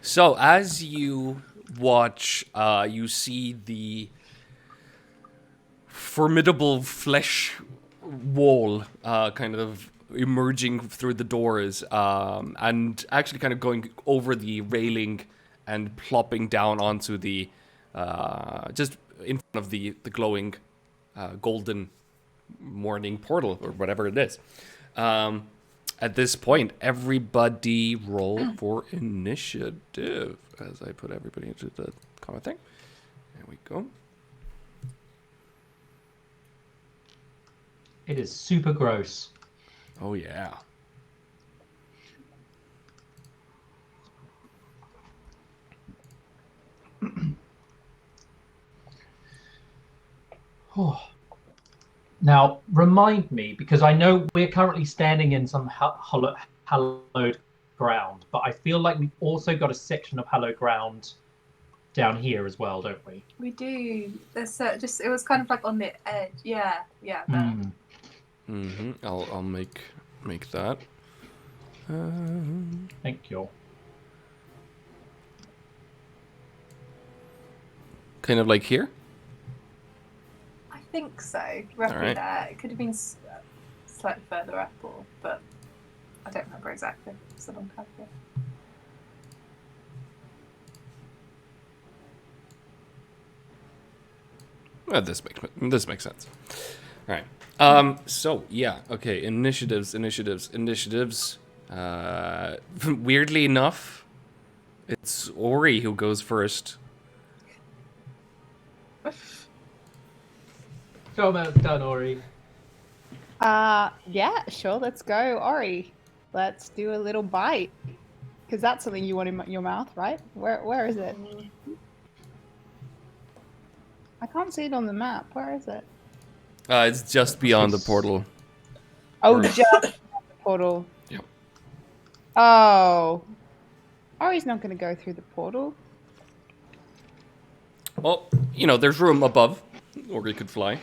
So as you watch, you see the formidable flesh wall kind of emerging through the doors, and actually kind of going over the railing and plopping down onto the just in front of the glowing golden morning portal or whatever it is. At this point, everybody roll for initiative as I put everybody into the comment thing. There we go. It is super gross. Oh yeah. Now, remind me, because I know we're currently standing in some hallowed ground, but I feel like we've also got a section of hallowed ground down here as well, don't we? We do. There's it was kind of like on the edge. Yeah. There. Mm-hmm. I'll make that. Thank you. Kind of like here. I think so. Roughly Alright. there. It could have been slightly further up, but I don't remember exactly. It's a long time ago. This makes sense. All right. So yeah. Okay. Initiatives. Weirdly enough, it's Ori who goes first. Show 'em how it's done, Ori. Yeah, sure. Let's go, Ori. Let's do a little bite, because that's something you want in your mouth, right? Where is it? I can't see it on the map. Where is it? It's just beyond the portal. Oh, Or- just the portal. Yep. Oh, Ori's not going to go through the portal. Well, there's room above. Ori could fly.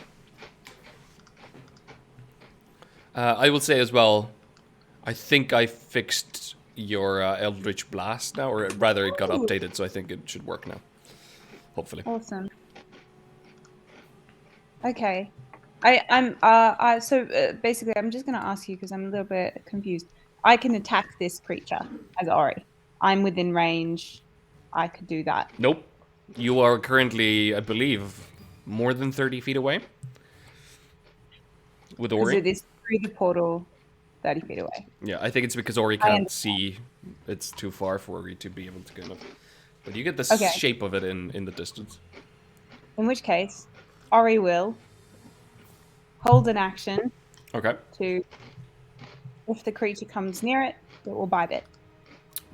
I will say as well, I think I fixed your Eldritch Blast now, or rather it got updated, so I think it should work now. Hopefully. Awesome. Okay. So basically, I'm just going to ask you because I'm a little bit confused. I can attack this creature as Ori. I'm within range. I could do that. Nope. You are currently, I believe, more than 30 feet away. With Because Ori. it is through the portal, 30 feet away. Yeah, I think it's because Ori can't see. It's too far for Ori to be able to kind of. But you get the Okay. shape of it in the distance. In which case, Ori will hold an action Okay. to, if the creature comes near it, it will bite it.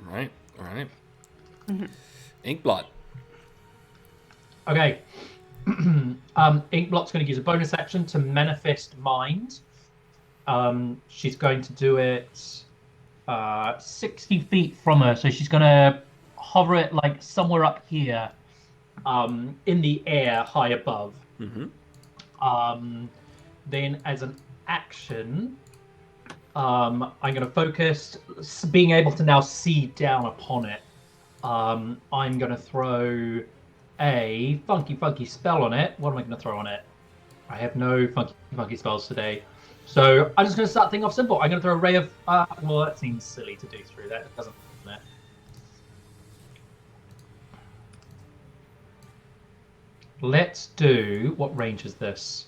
All right. Mhm. Inkblot. Okay. Inkblot's going to use a bonus action to manifest mind. She's going to do it 60 feet from her, so she's going to hover it like somewhere up here, in the air, high above. Mm-hmm. Then, as an action, I'm going to focus being able to now see down upon it. I'm going to throw a funky spell on it. What am I going to throw on it? I have no funky spells today. So I'm just going to start things off simple. I'm going to throw a ray of... well, that seems silly to do through that. It doesn't... Let's do... What range is this?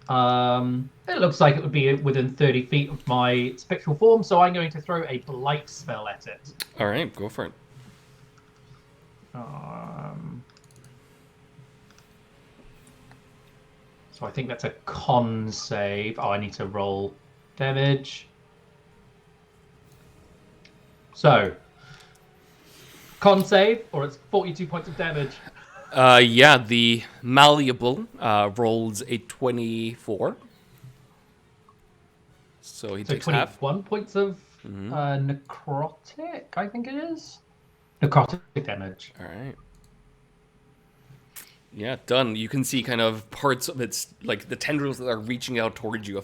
It looks like it would be within 30 feet of my spectral form, so I'm going to throw a blight spell at it. All right, go for it. So I think that's a con save. Oh, I need to roll damage. So, con save, or it's 42 points of damage. Yeah, the malleable rolls a 24. So he So takes half. 21 points of necrotic, I think it is. Necrotic damage. All right. Yeah, done. You can see kind of parts of its, like the tendrils that are reaching out towards you. A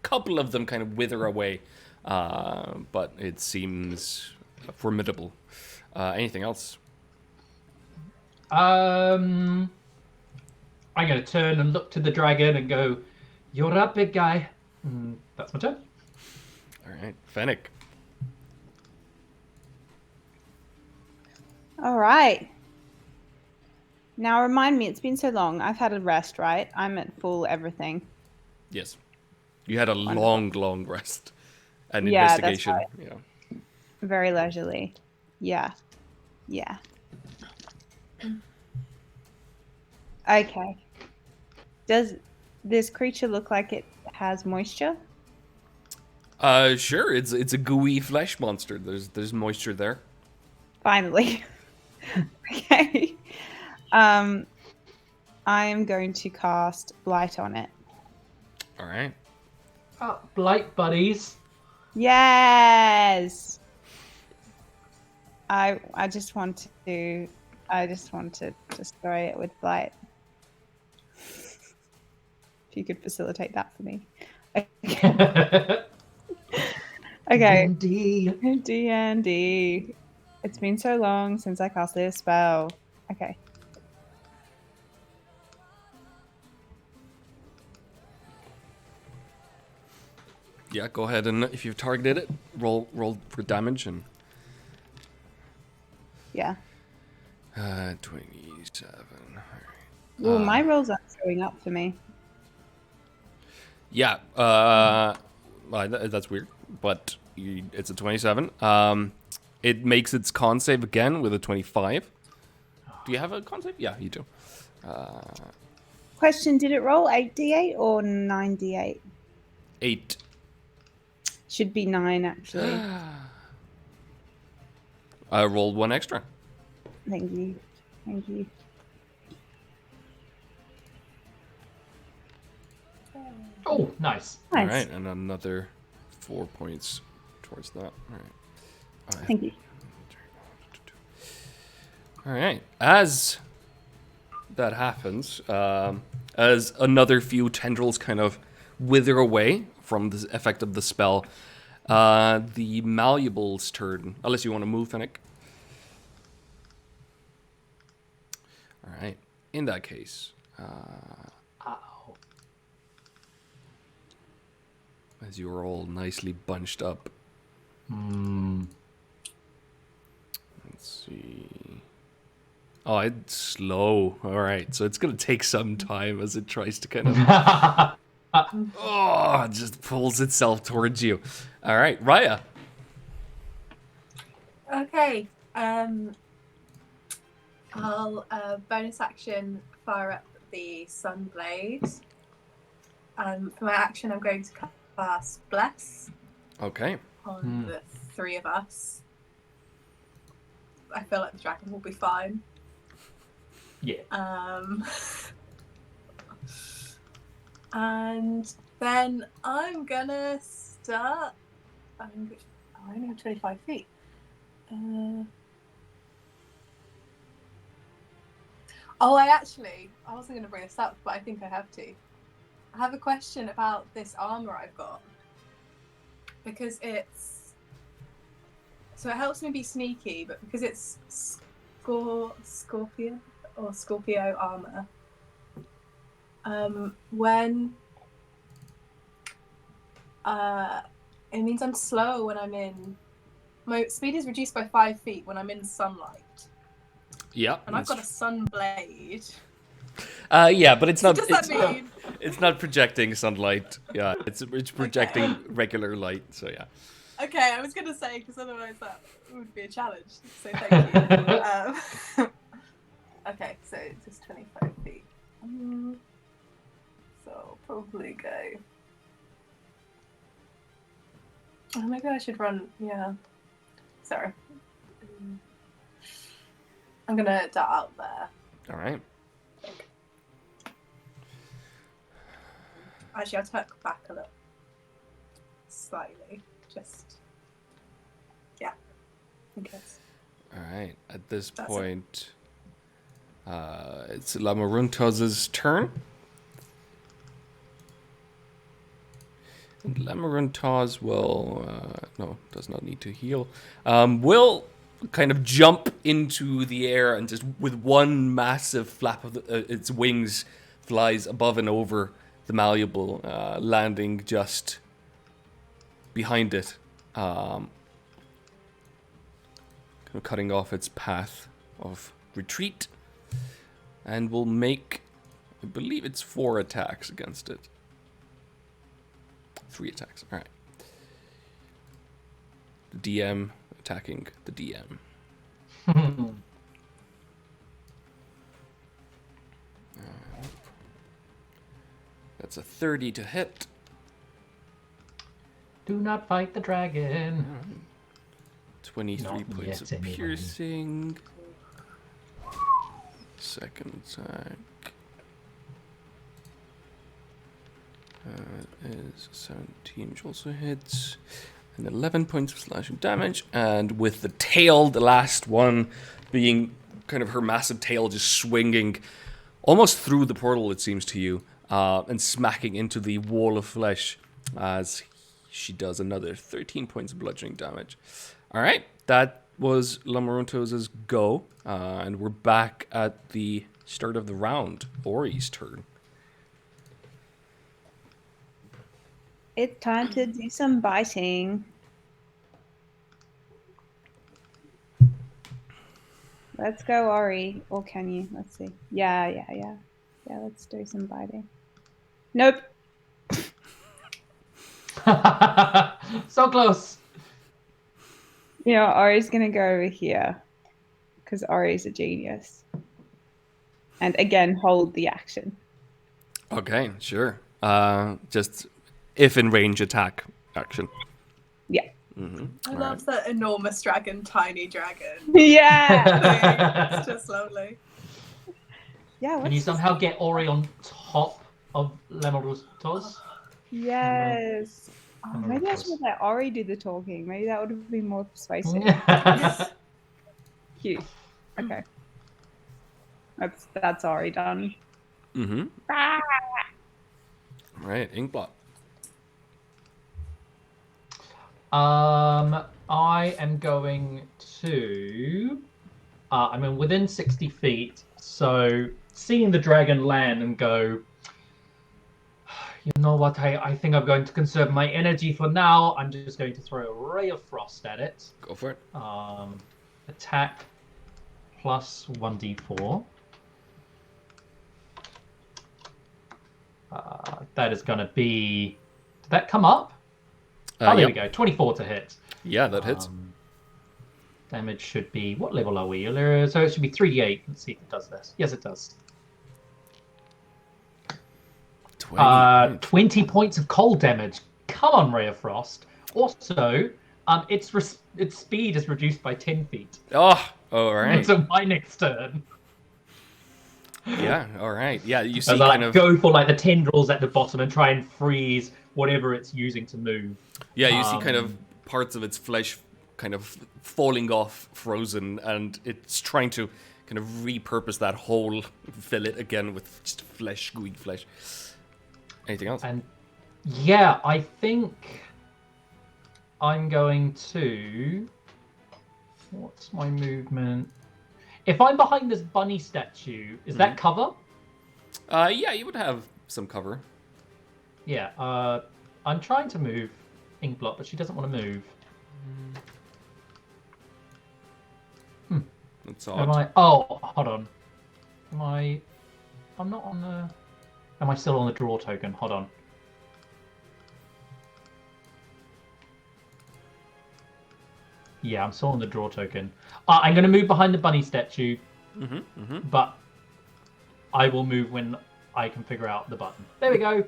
couple of them kind of wither away, but it seems formidable. Anything else? I'm going to turn and look to the dragon and go, "You're up, big guy." That's my turn. All right, Fennec. All right. Now remind me, it's been so long. I've had a rest, right? I'm at full everything. Yes. You had a long rest and Yeah, that's investigation. right. Yeah. Very leisurely. Yeah. Yeah. Okay. Does this creature look like it has moisture? Sure. It's a gooey flesh monster. There's moisture there. Finally. Okay. I am going to cast Blight on it. All right. Blight buddies. Yes. I just want to destroy it with Blight. If you could facilitate that for me. Okay. D&D. It's been so long since I cast this spell. Okay. Yeah. Go ahead and if you've targeted it, roll for damage and. Yeah. 27. All right. Well, my rolls aren't showing up for me. Yeah, that's weird, but it's a 27. It makes its con save again with a 25. Do you have a con save? Yeah, you do. Question, did it roll 8d8 or 9d8? 8. Should be 9, actually. I rolled 1 extra. Thank you. Thank you. Oh, nice. Nice. All right, and another 4 points towards that. All right. Thank you. All right. As that happens, as another few tendrils kind of wither away from the effect of the spell, the malleable's turn. Unless you want to move, Fennec. All right. In that case, as you are all nicely bunched up. Let's see. Oh, it's slow. All right, so it's gonna take some time as it tries to kind of. It just pulls itself towards you. All right, Raya. Okay. I'll bonus action fire up the Sunblade. For my action, I'm going to cast Bless Okay. on the 3 of us. I feel like the dragon will be fine. Yeah. And then I'm gonna start. I only have 25 feet. I wasn't going to bring this up, but I think I have to. I have a question about this armor I've got. Because so it helps me be sneaky, but because it's Scorpio armor, it means I'm slow when I'm in. My speed is reduced by 5 feet when I'm in sunlight. Yeah. And I've got a sunblade. Yeah, but it's not. What does that mean? It's not projecting sunlight. Yeah, it's projecting regular light. So yeah. Okay, I was gonna say because otherwise that would be a challenge. So thank you. Okay, so it's just 25 feet. So probably go. Oh, maybe I should run. Yeah. Sorry. I'm gonna dart out there. All right. Actually, I'll tuck back a little. Slightly. Just. Yeah. In case. All right. At this That's point, it's Lamaruntos' turn. And Lamaruntos will, no, does not need to heal. Will kind of jump into the air and just with one massive flap of its wings flies above and over the malleable, landing just behind it, kind of cutting off its path of retreat, and will make, I believe it's 4 attacks against it. 3 attacks. All right. The DM attacking the DM. That's a 30 to hit. Do not fight the dragon. 23 Not points yet, of anyway. piercing. Second attack. Is 17, which also hits. And 11 points of slashing damage. And with the tail, the last one being kind of her massive tail just swinging almost through the portal, it seems to you, and smacking into the wall of flesh as she does another 13 points of bludgeoning damage. All right, that was Lamaruntos' go. And we're back at the start of the round. Ori's turn. It's time to do some biting. Let's go, Ori. Or can you? Let's see. Yeah, let's do some biting. Nope. So close. You know, Ori's going to go over here. Because Ori's a genius. And again, hold the action. Okay, sure. Just if in range attack action. Yeah. Mm-hmm. I love that enormous dragon, tiny dragon. Yeah. It's just lovely. Yeah. Can you somehow get Ori on top of Lemaruntos? Yes. Oh, I'm maybe I close. should let Ori do the talking. Maybe that would have been more persuasive. Cute. Okay. That's Ori done. Mm-hmm. Ah! All right, Inkblot. I am going to. I'm within 60 feet, so seeing the dragon land and go. You know what? I think I'm going to conserve my energy for now. I'm just going to throw a ray of frost at it. Go for it. Attack plus 1d4. That is going to be. Did that come up? There Yep. we go. 24 to hit. Yeah, that hits. Damage should be. What level are we? So it should be 3d8. Let's see if it does this. Yes, it does. 20 points of cold damage. Come on, Ray of Frost. Also, its speed is reduced by 10 feet. Oh, all right. So my next turn. Yeah, all right. Yeah, you see As I kind of... go for like the tendrils at the bottom and try and freeze whatever it's using to move. Yeah, you see kind of parts of its flesh kind of falling off, frozen, and it's trying to kind of repurpose that whole fillet again with just flesh, gooey flesh. Anything else? And yeah, I think I'm going to... What's my movement? If I'm behind this bunny statue, is that cover? Yeah, you would have some cover. Yeah, I'm trying to move Inkblot, but she doesn't want to move. That's Am odd. I? Oh, hold on. Am I? I'm not on the. Am I still on the draw token? Hold on. Yeah, I'm still on the draw token. I'm going to move behind the bunny statue, but I will move when I can figure out the button. There we go.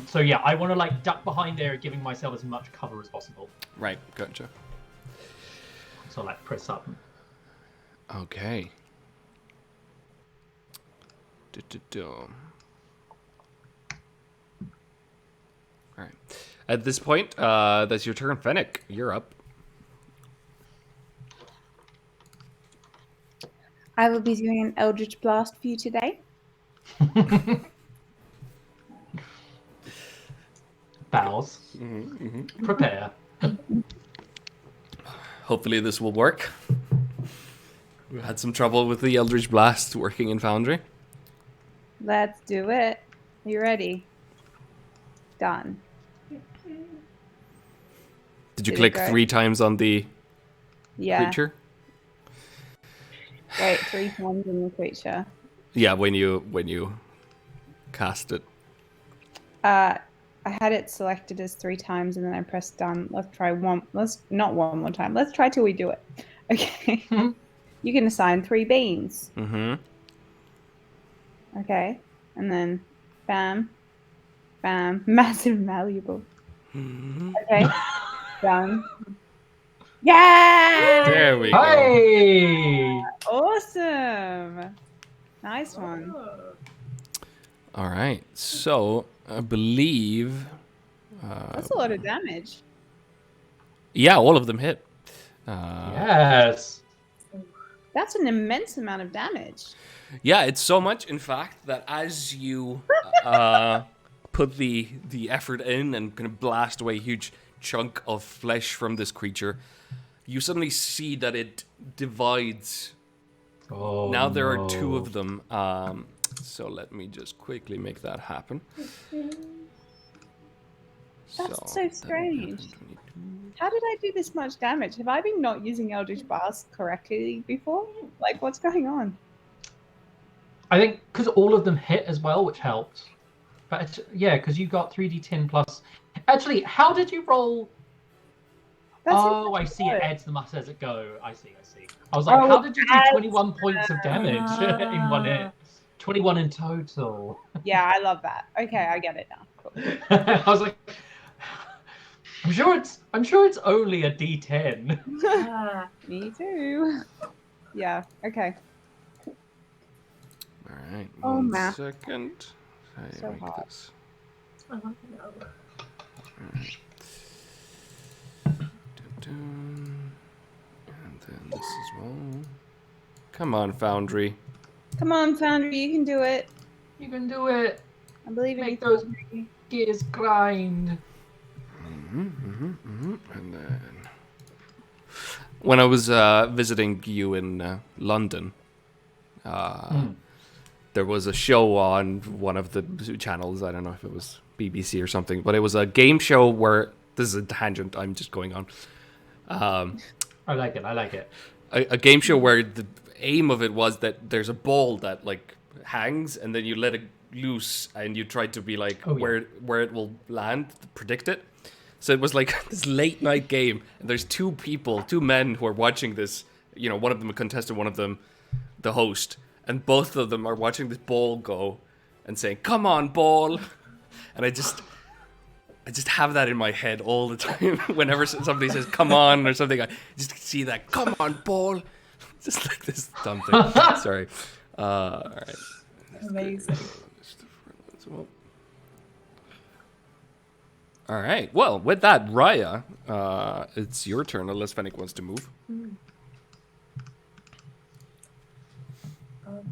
So yeah, I want to like duck behind there, giving myself as much cover as possible. Right, gotcha. So like press up. Okay. All right. At this point, that's your turn, Fennec. You're up. I will be doing an Eldritch Blast for you today. Bows. Prepare. Hopefully this will work. We had some trouble with the Eldritch Blast working in Foundry. Let's do it. Are you ready? Done. Did you Did it click go? 3 times on the Yeah. creature? Wait, 3 times in the creature. Yeah, when you cast it. I had it selected as 3 times and then I pressed done. Let's try one. Let's not one more time. Let's try till we do it. Okay. You can assign 3 beans. Mm-hmm. Okay. And then bam, bam, massive malleable. Okay. Done. Yeah! There we go. Hey! Awesome. Nice one. Oh. All right. So I believe. That's a lot of damage. Yeah, all of them hit. Yes. That's an immense amount of damage. Yeah, it's so much, in fact, that as you put the effort in and kind of blast away a huge chunk of flesh from this creature, you suddenly see that it divides. Oh, Now there are 2 no. of them. So let me just quickly make that happen. That's so strange. How did I do this much damage? Have I been not using Eldritch Blast correctly before? Like, what's going on? I think because all of them hit as well, which helped. But yeah, because you got 3d10 plus. Actually, how did you roll? Oh, I see. It adds the mass as it go. I see. I was like, Oh, how did you do adds 21 points of damage in one hit? 21 in total. Yeah, I love that. Okay, I get it now. Cool. I was like, I'm sure it's only a d10. Ah. Me too. Yeah. Okay. All right. Oh, One math. second. I So make hard. this. Oh, no. Dun-dun. And then this as well. Come on, Foundry. Come on, Foundry, you can do it. You can do it. I believe in you. Make those Foundry. gears grind. And then when I was visiting you in London, there was a show on one of the channels. I don't know if it was BBC or something, but it was a game show where this is a tangent I'm just going on. I like it. A game show where the aim of it was that there's a ball that like hangs and then you let it loose and you try to be like where it will land, predict it. So it was like this late night game and there's 2 men who are watching this, you know, one of them a contestant, one of them the host, and both of them are watching this ball go and saying, "Come on, ball." And I just have that in my head all the time. Whenever somebody says "come on" or something, I just see that "come on, ball." Just like this dumb thing. Sorry. All right. Amazing. All right. Well, with that, Raya, it's your turn unless Fennec wants to move.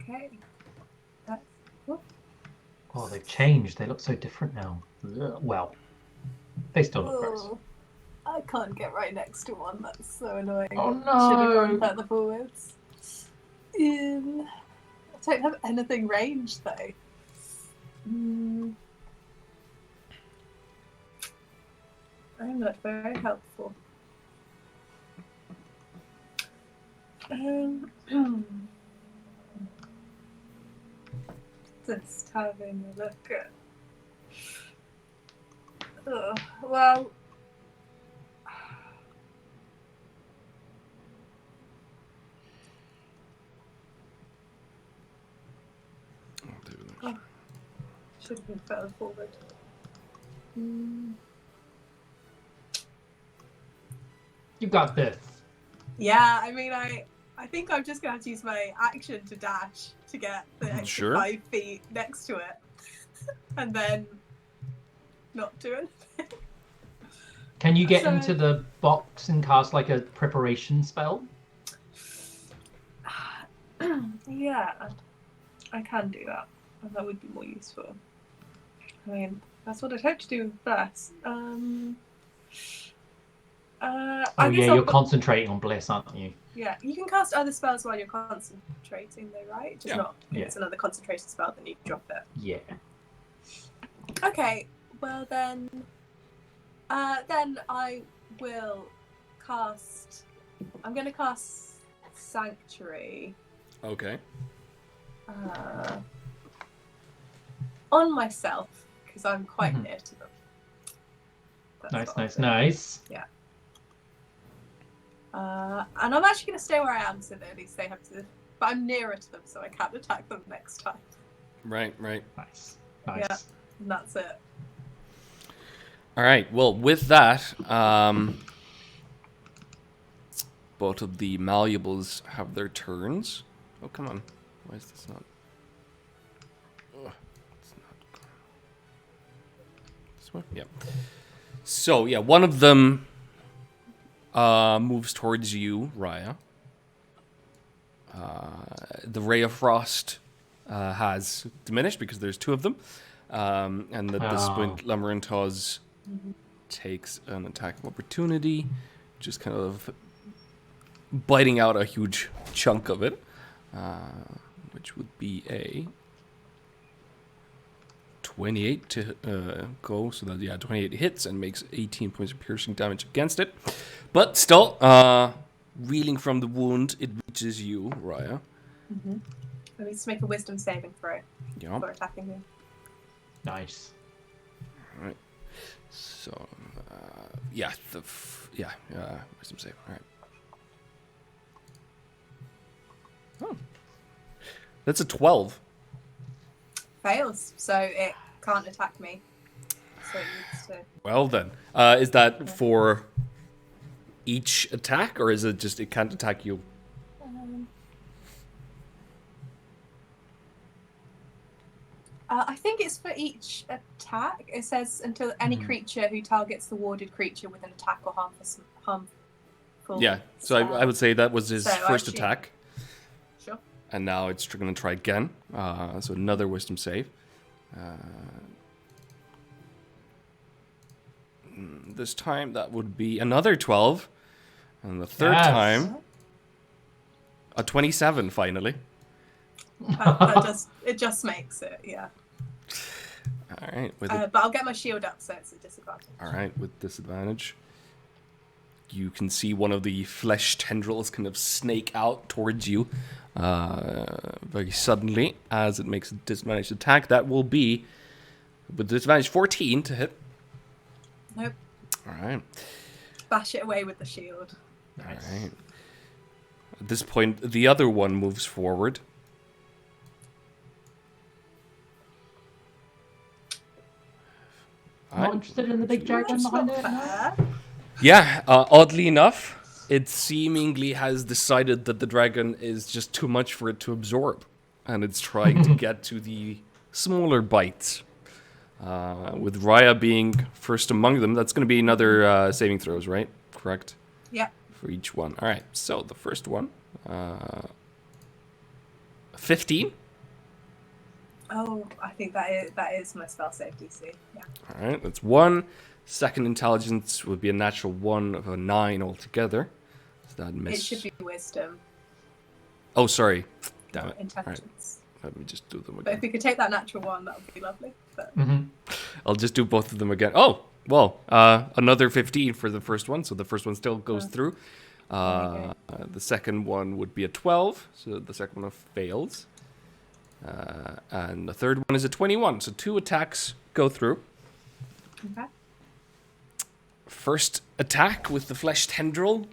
Okay. Oh, they've changed. They look so different now. Ugh. Well, they still look gross. Oh, I can't get right next to one. That's so annoying. Oh, Should have no. gone further forwards. I don't have anything ranged though. I'm not very helpful. Just having a look at. Well. Should have been further forward. You got this. Yeah, I mean, I think I'm just gonna have to use my action to dash to get the extra Sure. 5 feet next to it, and then not do anything. Can you get So- into the box and cast like a preparation spell? Yeah, I can do that. And that would be more useful. I mean, that's what I'd hope to do first. Oh I guess yeah, I'll you're put- concentrating on bliss, aren't you? Yeah, you can cast other spells while you're concentrating, though, right? Just Yeah. not. If Yeah. it's another concentration spell, then you drop it. Yeah. Okay, well then I will cast. I'm going to cast Sanctuary Okay. on myself because I'm quite Mhm. near to them. That's Nice, what I'll nice, do. nice. And I'm actually going to stay where I am so that at least they have to. But I'm nearer to them, so I can't attack them next time. Right. Nice. Nice. Yeah. And that's it. All right. Well, with that, both of the malleables have their turns. Oh, come on. Why is this not? Ugh, it's not going. This one? Yeah. So, yeah, one of them moves towards you, Raya. The Ray of Frost has diminished because there's 2 of them. And that this point, Lamarantaz takes an attack of opportunity, just kind of biting out a huge chunk of it, which would be a 28 to go, so that, yeah, 28 hits and makes 18 points of piercing damage against it. But still, reeling from the wound, it reaches you, Raya. I need to make a wisdom saving throw Yeah. for attacking me. Nice. Alright. So, yeah, wisdom save. Alright. Oh. That's a 12. Fails, so it can't attack me. So it needs to. Well then. Is that for each attack, or is it just it can't attack you? I think it's for each attack. It says until any creature who targets the warded creature with an attack or harmful. Yeah, so I would say that was his So first actually- attack, Sure. and now it's going to try again. So another wisdom save. This time that would be another 12, and the third Yes. time a 27 finally. It just makes it, yeah. All right, with But I'll get my shield up, so it's a disadvantage. all right, with disadvantage. You can see one of the flesh tendrils kind of snake out towards you very suddenly as it makes a disadvantaged attack. That will be with disadvantage 14 to hit. Nope. All right. Bash it away with the shield. Nice. All right. At this point, the other one moves forward. Not interested in the big dragon behind it? No? Fair. Yeah, oddly enough, it seemingly has decided that the dragon is just too much for it to absorb, and it's trying to get to the smaller bites. With Raya being first among them, that's going to be another saving throws, right? Correct? Yeah. For each one. All right, so the first one, 15. Oh, I think that is my spell save DC. Yeah. All right, that's 1. Second intelligence would be a natural 1 of a 9 altogether. So that It miss. should be wisdom, Oh, sorry. Damn it. intelligence. Let me just do them But again. if we could take that natural one, that would be lovely. But I'll just do both of them again. Oh, well, another 15 for the first one, so the first one still goes through. The second one would be a 12, so the second one fails. And the third one is a 21, so 2 attacks go through. okay. First attack with the flesh tendril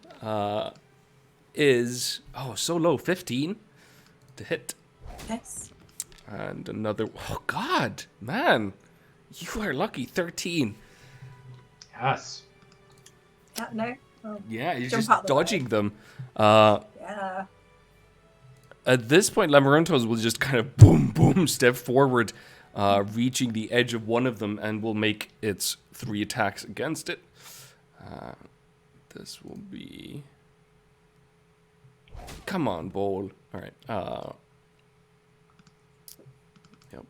is, so low, 15 to hit. Yes. And another... Oh, God. Man. You are lucky. 13. Yes. Yeah, no. Oh, Yeah, you're Jump just out the way. dodging them. yeah. At this point, Lamaruntos will just kind of boom, boom, step forward, reaching the edge of one of them, and will make its 3 attacks against it. This will be... Come on, Bowl. All right.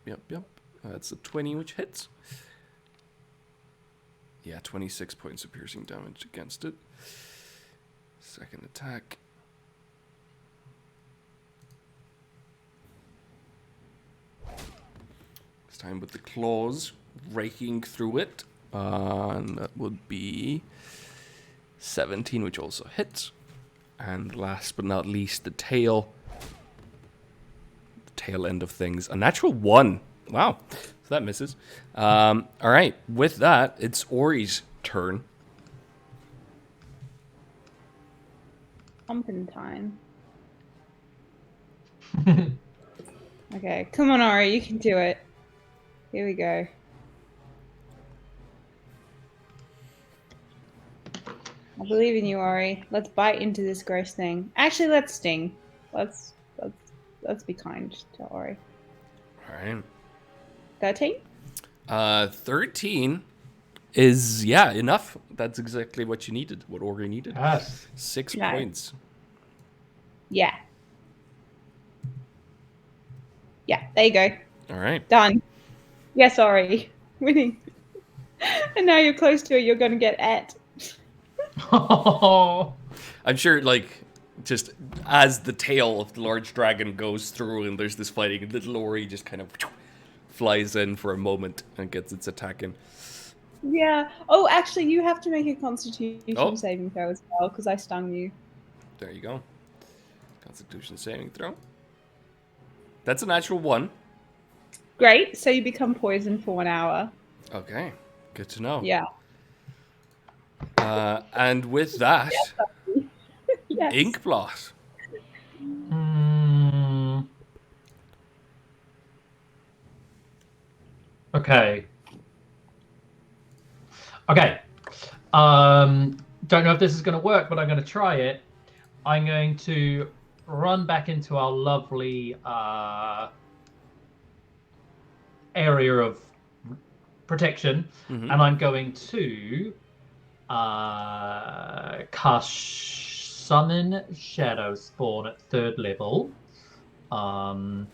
Yep. That's a 20, which hits. Yeah, 26 points of piercing damage against it. Second attack. This time with the claws raking through it. And that would be 17, which also hits. And last but not least, the tail. The tail end of things. A natural 1. Wow. So that misses. All right. With that, it's Ori's turn. Pumpkin time. Okay, come on, Ori, you can do it. Here we go. I believe in you, Ori. Let's bite into this gross thing. Actually, let's sting. Let's be kind to Ori. All right. 13? 13 is, yeah, enough. That's exactly what you needed, what Ori needed. Yes. 6 No. points. Yeah. Yeah, there you go. All right. Done. Yes, Ori. Winning. And now you're close to it, you're going to get at. I'm sure, like, just as the tail of the large dragon goes through and there's this fighting, little Ori just kind of flies in for a moment and gets its attack in. Yeah. Oh, actually, you have to make a Constitution Oh. saving throw as well, because I stung you. There you go. Constitution saving throw. That's a natural 1. Great. So you become poisoned for 1 hour. Okay. Good to know. Yeah. And with that, Yes. Inkblot. Okay. Don't know if this is going to work, but I'm going to try it. I'm going to run back into our lovely area of protection, and I'm going to cast Summon Shadow Spawn at 3rd level. 3rd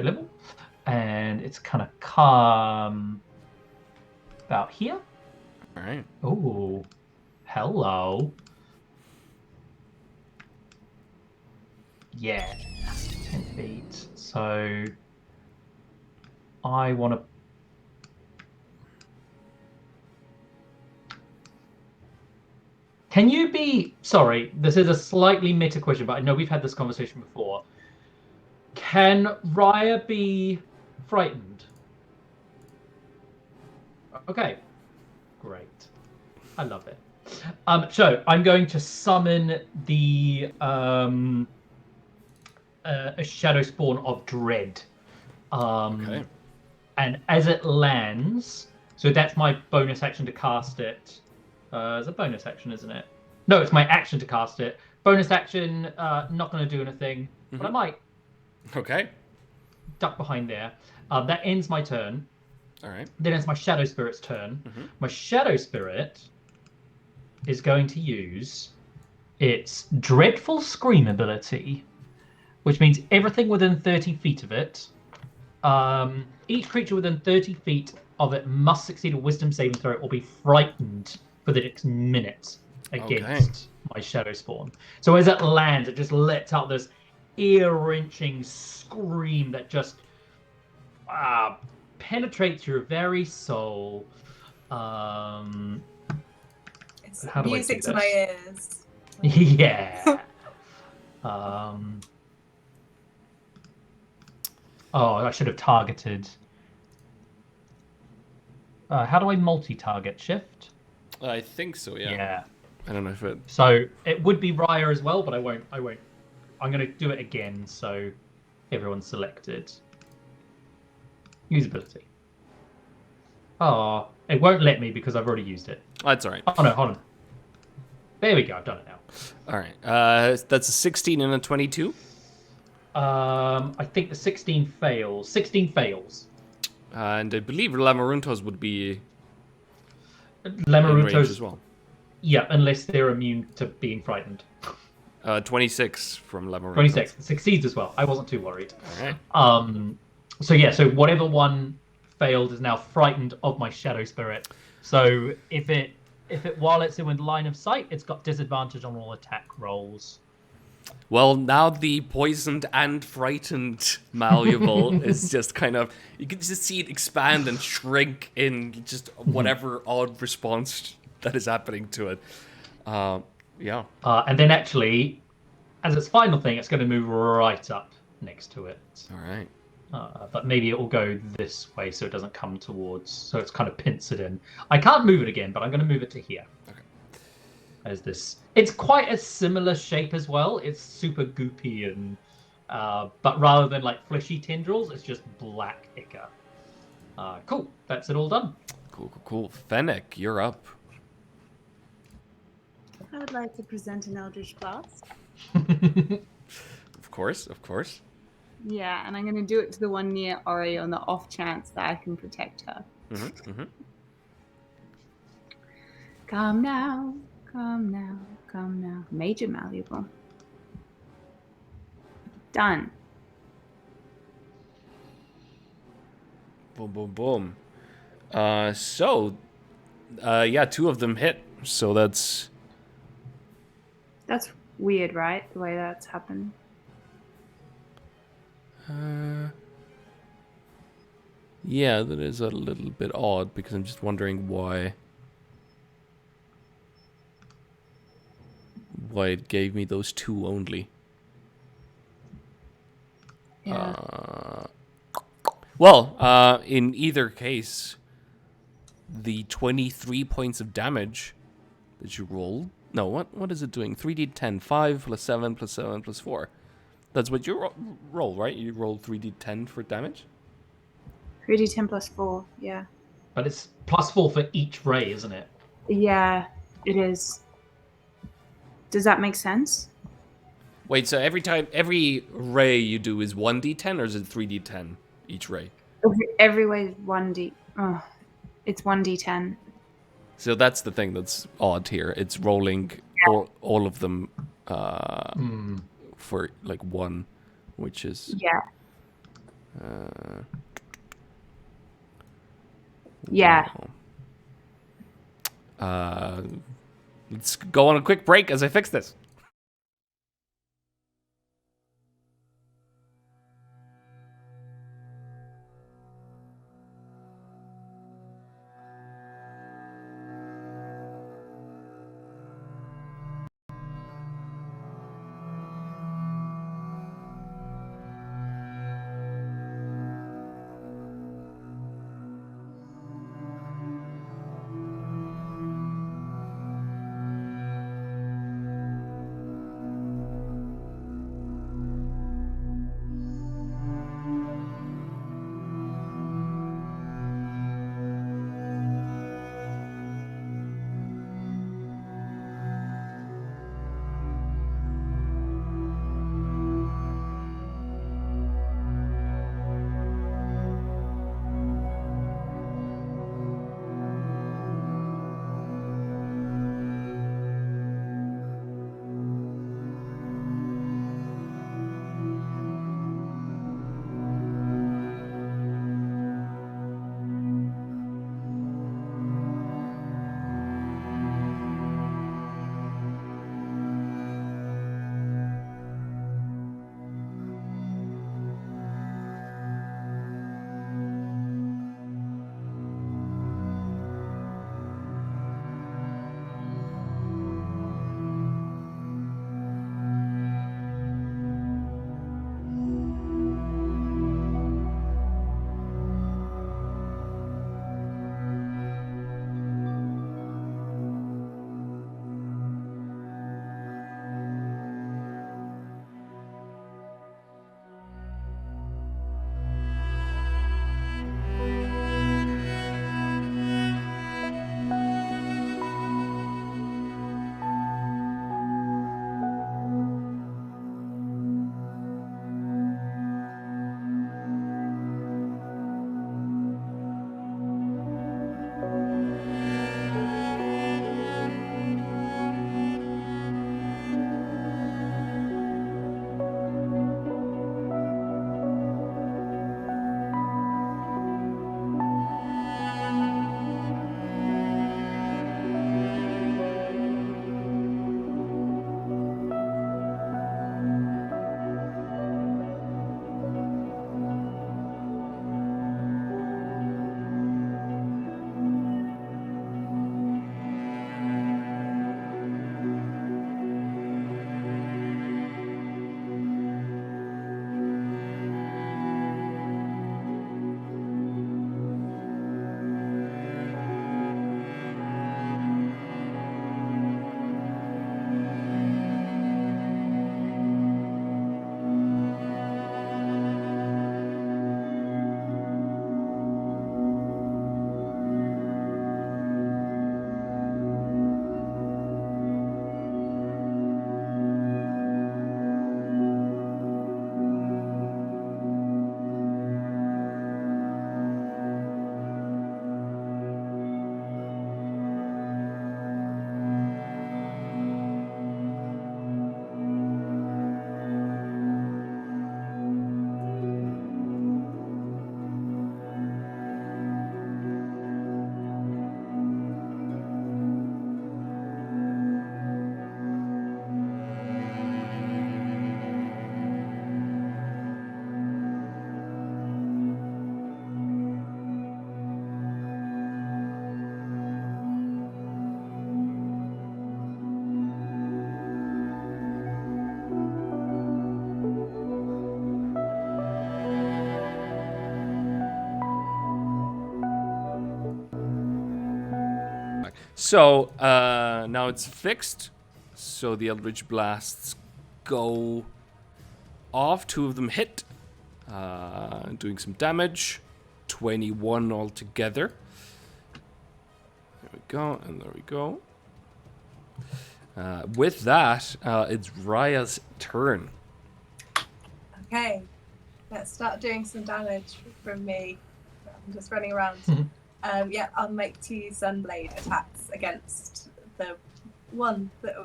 level, and it's kind of calm about here. All right. Oh, hello. Yeah, 10 feet. So I want to. Can you be, sorry, this is a slightly meta question, but I know we've had this conversation before. Can Raya be frightened? Okay, great. I love it. So I'm going to summon the a shadow spawn of dread. Okay. And as it lands, so that's my bonus action to cast it. It's a bonus action, isn't it? No, it's my action to cast it. Bonus action, not going to do anything, but I might Okay. duck behind there. That ends my turn. All right. Then it's my Shadow Spirit's turn. My Shadow Spirit is going to use its Dreadful Scream ability, which means everything within 30 feet of it, each creature within 30 feet of it must succeed a Wisdom saving throw or be frightened for the next minute against my Shadow Spawn. So as it lands, it just lets out this ear-wrenching scream that just penetrates your very soul. It's How do I music do to my this? ears. Yeah. Oh, I should have targeted. How do I multi-target? Shift? I think so, yeah. Yeah. I don't know if it... So it would be Raya as well, but I won't. I'm going to do it again. So Everyone's selected. Usability. Oh, it won't let me because I've already used it. That's all right. Oh no, hold on. There we go. I've done it now. All right. That's a 16 and a 22. I think the 16 fails. 16 fails. And I believe Lamaruntos would be in range Lamaruntos, as well. yeah, unless they're immune to being frightened. 26 from Lamaruntos. 26 succeeds as well. I wasn't too worried. All right. So whatever one failed is now frightened of my shadow spirit. So if it while it's in line of sight, it's got disadvantage on all attack rolls. Well, now the poisoned and frightened malleable is just kind of, you can just see it expand and shrink in just whatever odd response that is happening to it. Yeah. And then actually, as its final thing, it's going to move right up next to it. All right. But maybe it will go this way so it doesn't come towards, so it's kind of pincered in. I can't move it again, but I'm going to move it to here. Okay. As this, it's quite a similar shape as well. It's super goopy and, but rather than like fleshy tendrils, it's just black ichor. Cool. That's it all done. Cool. Fennec, you're up. I would like to present an Eldritch Blast. Of course. Yeah, and I'm going to do it to the one near Ori on the off chance that I can protect her. Mm-hmm. Come now. Major malleable. Done. Boom. Yeah, 2 of them hit. So that's weird, right? The way that's happened. yeah, that is a little bit odd because I'm just wondering why it gave me those 2 only. Yeah. In either case, the 23 points of damage that you rolled. No, what is it doing? 3d10, 5 plus 7 plus 7 plus 4. That's what you roll, right? You roll 3d10 for damage? 3d10 plus 4, yeah. But it's +4 for each ray, isn't it? Yeah, it is. Does that make sense? Wait, so every ray you do is 1d10 or is it 3d10 each ray? Every way is 1d. Oh, it's 1d10. So that's the thing that's odd here. It's rolling all of them for like 1, which is... Yeah. Yeah. Wow. Let's go on a quick break as I fix this. So, now it's fixed. So the Eldritch Blasts go off. 2 of them hit. Doing some damage. 21 altogether. There we go, and there we go. With that, it's Raya's turn. Okay, let's start doing some damage from me. I'm just running around. Yeah, I'll make 2 Sunblade attacks against the one that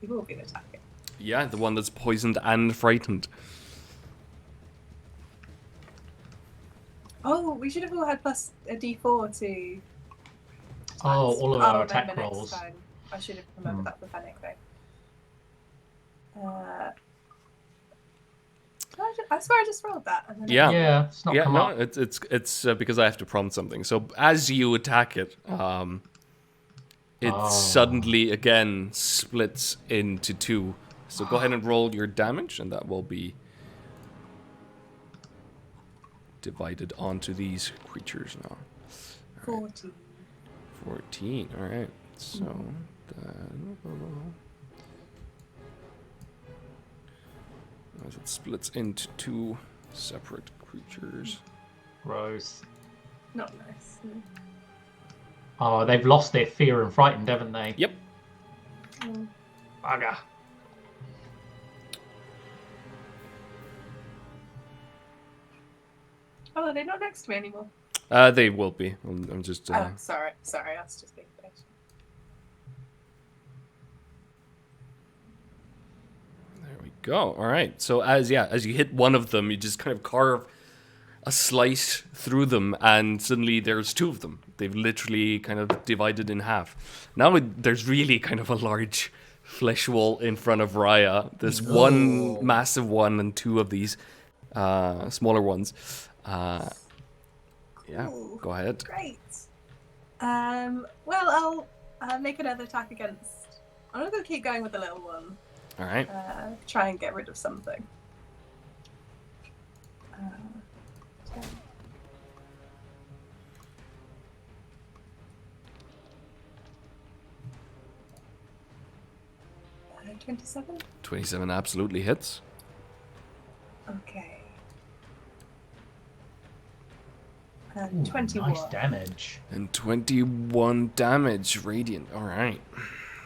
we've all been attacking. Yeah, the one that's poisoned and frightened. Oh, we should have all had plus a D4 to. Oh, all of I'll our remember attack next rolls. time. I should have remembered that for Fennec though. I swear I just rolled that. And then Yeah. Yeah, it's not come no, up. it's because I have to prompt something. So as you attack it, it suddenly again splits into 2. So go ahead and roll your damage, and that will be divided onto these creatures now. 14. 14. All right. So as it splits into 2 separate creatures. Gross. Not nice. Oh, they've lost their fear and frightened, haven't they? Yep. Bugger. Oh, they're not next to me anymore. They will be. I'm just. Oh, sorry. I was just being patient. There we go. All right. So as you hit one of them, you just kind of carve a slice through them, and suddenly there's 2 of them. They've literally kind of divided in half. Now there's really kind of a large flesh wall in front of Raya. There's one massive one and 2 of these smaller ones. Yeah, Cool. go ahead. Great. Well, I'll make another attack against. I'm not going to keep going with the little one. All right. Try and get rid of something. 10. 27? 27 absolutely hits. Okay. And 21. Nice damage. And 21 damage, radiant. All right.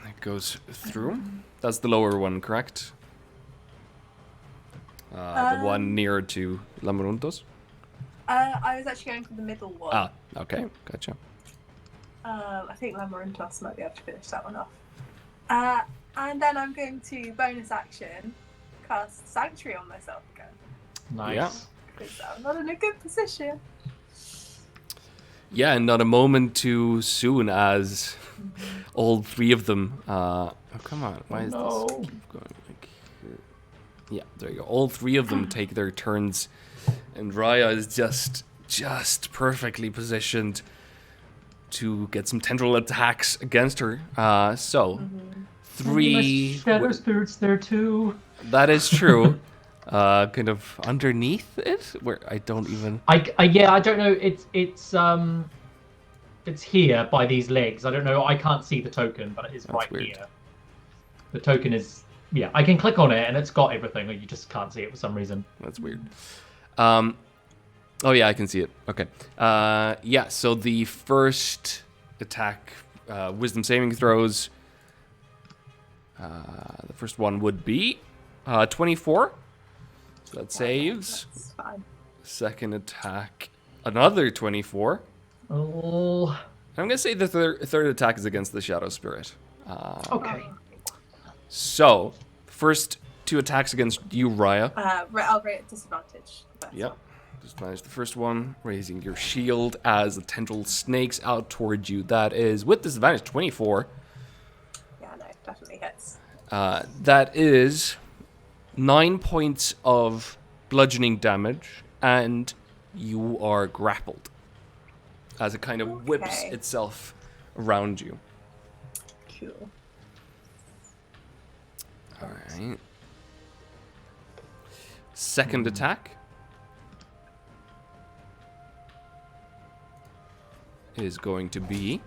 That goes through. That's the lower one, correct? The one nearer to Lamaruntos? I was actually going for the middle one. Ah, okay. Gotcha. I think Lamaruntos might be able to finish that one off. And then I'm going to bonus action cast Sanctuary on myself again. Nice. Yeah. Because I'm not in a good position. Yeah, and not a moment too soon as all 3 of them... oh, come on. Why is no. this keep going like here? Yeah, there you go. All 3 of them take their turns, and Raya is just perfectly positioned to get some tendril attacks against her. So, 3... Shadow spirits there too. That is true. Kind of underneath it, where I don't even... I don't know. It's here by these legs. I don't know. I can't see the token, but it is right weird. here. The token is... Yeah, I can click on it and it's got everything, or you just can't see it for some reason. That's weird. Oh yeah, I can see it. Okay. Yeah, so the first attack, wisdom saving throws. The first one would be 24. So that saves. That's fine. Second attack, another 24. Oh. I'm going to say the third attack is against the Shadow Spirit. Okay. So, first 2 attacks against you, Raya. I'll rate at disadvantage. That's Yep. all. Just manage the first one, raising your shield as the tendril snakes out towards you. That is, with disadvantage, 24. Yeah, no, definitely hits. That is 9 points of bludgeoning damage, and you are grappled as it kind of whips Okay. itself around you. Cool. All right. Second attack is going to be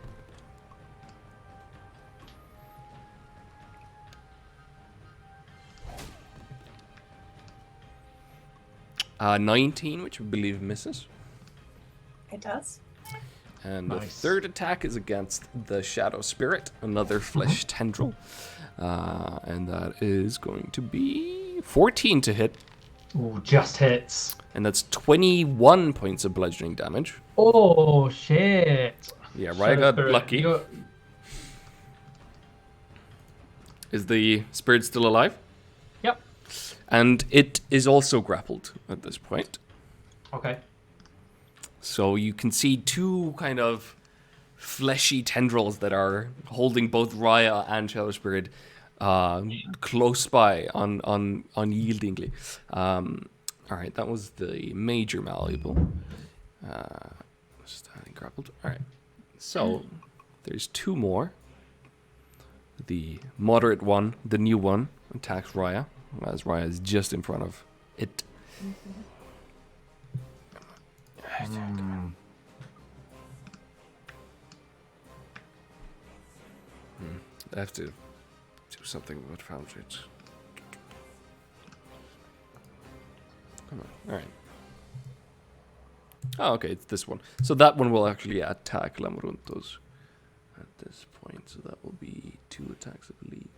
19, which we believe misses. It does. And the Nice. third attack is against the Shadow Spirit, another flesh tendril. And that is going to be 14 to hit. Ooh, just hits. And that's 21 points of bludgeoning damage. Oh, shit. Yeah, Shadow Raya got Spirit, lucky. you're- Is the spirit still alive? Yep. And it is also grappled at this point. Okay. So you can see two kind of fleshy tendrils that are holding both Raya and Shadow Spirit close by, unyieldingly. All right, that was the major malleable. Standing grappled. All right. So there's two more. The moderate one, the new one, attacks Raya, as Raya is just in front of it. I have to do something about foundries. Come on. All right. Oh, okay, it's this one. So that one will actually attack Lamoruntos at this point. So that will be 2 attacks, I believe.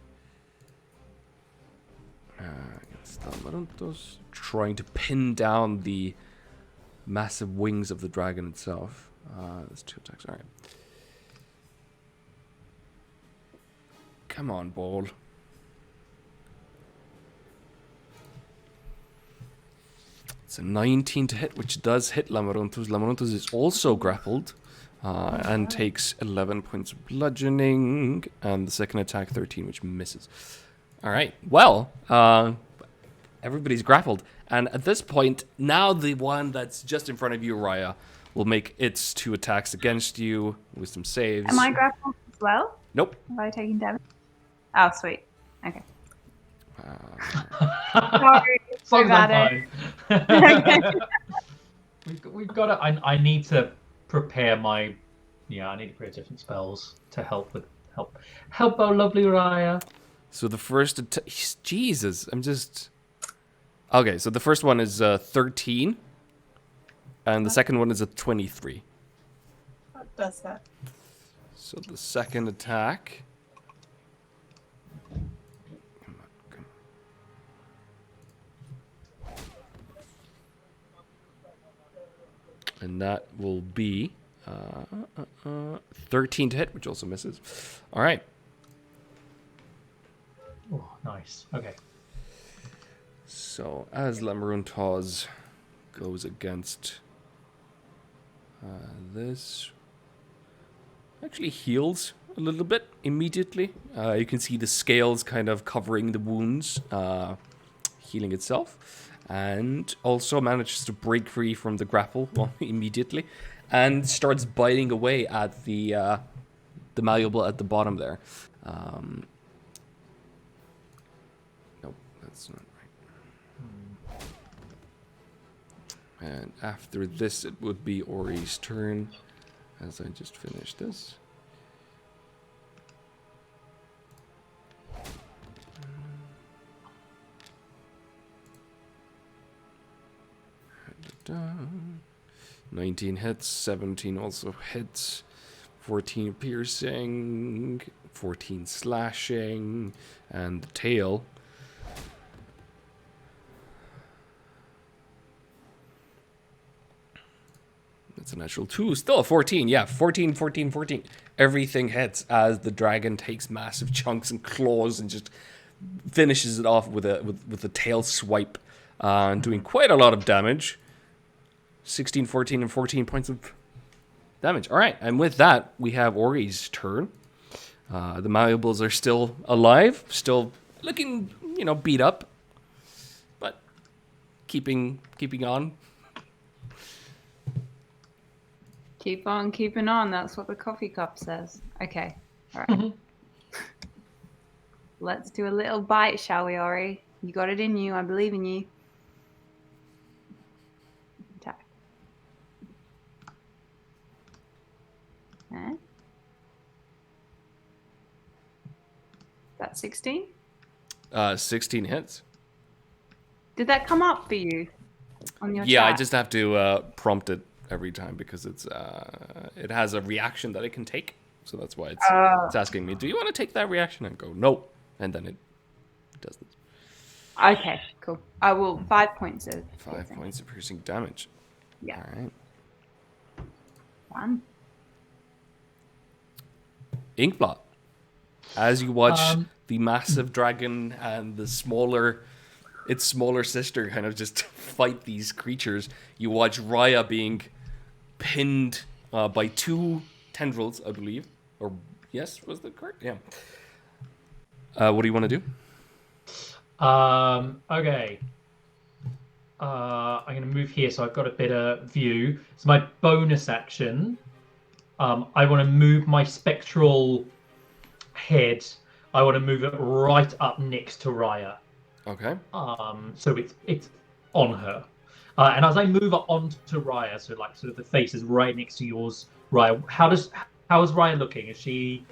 Against Lamoruntos, trying to pin down the massive wings of the dragon itself. That's 2 attacks. All right. Come on, ball. It's a 19 to hit, which does hit Lamoruntos. Lamoruntos is also grappled and takes 11 points of bludgeoning. And the second attack, 13, which misses. All right. Well, everybody's grappled. And at this point, now the one that's just in front of you, Raya, will make its 2 attacks against you. Wisdom saves. Am I grappled as well? Nope. Have I taken damage? Oh, sweet. Okay. Sorry. Sorry about it. We've got to. I need to prepare my. Yeah, I need to prepare different spells to help our lovely Raya. So the first attack. Jesus, I'm just. Okay, so the first one is 13. And the second one is a 23. What does that? So the second attack. Come on. And that will be 13 to hit, which also misses. All right. Oh, nice. Okay. So as Lamoruntos goes against this, actually heals a little bit immediately. You can see the scales kind of covering the wounds, healing itself, and also manages to break free from the grapple immediately, and starts biting away at the malleable at the bottom there. Nope, that's not right. And after this, it would be Ori's turn, as I just finished this. Dun. 19 hits, 17 also hits, 14 piercing, 14 slashing, and the tail. That's a natural 2, still a 14, yeah, 14, 14, 14. Everything hits as the dragon takes massive chunks and claws and just finishes it off with a tail swipe, doing quite a lot of damage. 16, 14, and 14 points of damage. All right, and with that, we have Ori's turn. The malleables are still alive, still looking, beat up, but keeping on. Keep on keeping on. That's what the coffee cup says. Okay. All right. Let's do a little bite, shall we, Ori? You got it in you. I believe in you. Attack. Okay. That's 16? 16 hits. Did that come up for you? on your Yeah, I chat? just have to prompt it every time because it has a reaction that it can take. So that's why it's asking me, do you want to take that reaction? And I go, no. And then it does this. Okay, cool. I will 5 points of 5 piercing. points of piercing damage. Yeah. All right. 1. Inkblot. As you watch the massive Hmm. dragon and its smaller sister kind of just fight these creatures, you watch Raya being pinned by 2 tendrils, I believe. Or, yes, was that correct? Yeah. What do you want to do? Okay. I'm going to move here so I've got a better view. So my bonus action, I want to move my spectral head. I want to move it right up next to Raya. Okay. So it's on her. And as I move it onto Raya, so like sort of the face is right next to yours, Raya. How is Raya looking? Is she?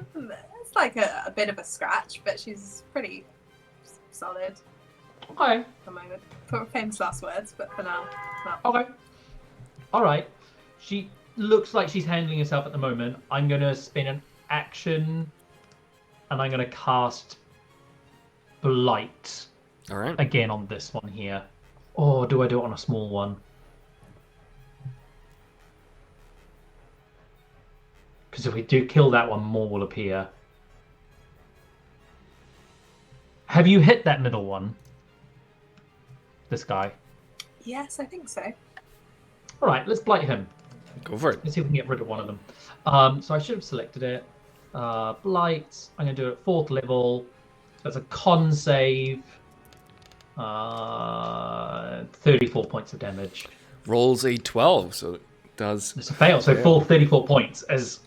It's like a bit of a scratch, but she's pretty solid Okay. at the moment. For famous last words, but for now, no. Okay. All right. She looks like she's handling herself at the moment. I'm going to spin an action and I'm going to cast Blight All right. again on this one here. Or do I do it on a small one? Because if we do kill that one, more will appear. Have you hit that middle one? This guy. Yes, I think so. All right, let's blight him. Go for it. Let's see if we can get rid of one of them. So I should have selected it. Blight. I'm going to do it 4th level. That's a con save. 34 points of damage. Rolls a 12, so it does. It's a fail. So full 34 points as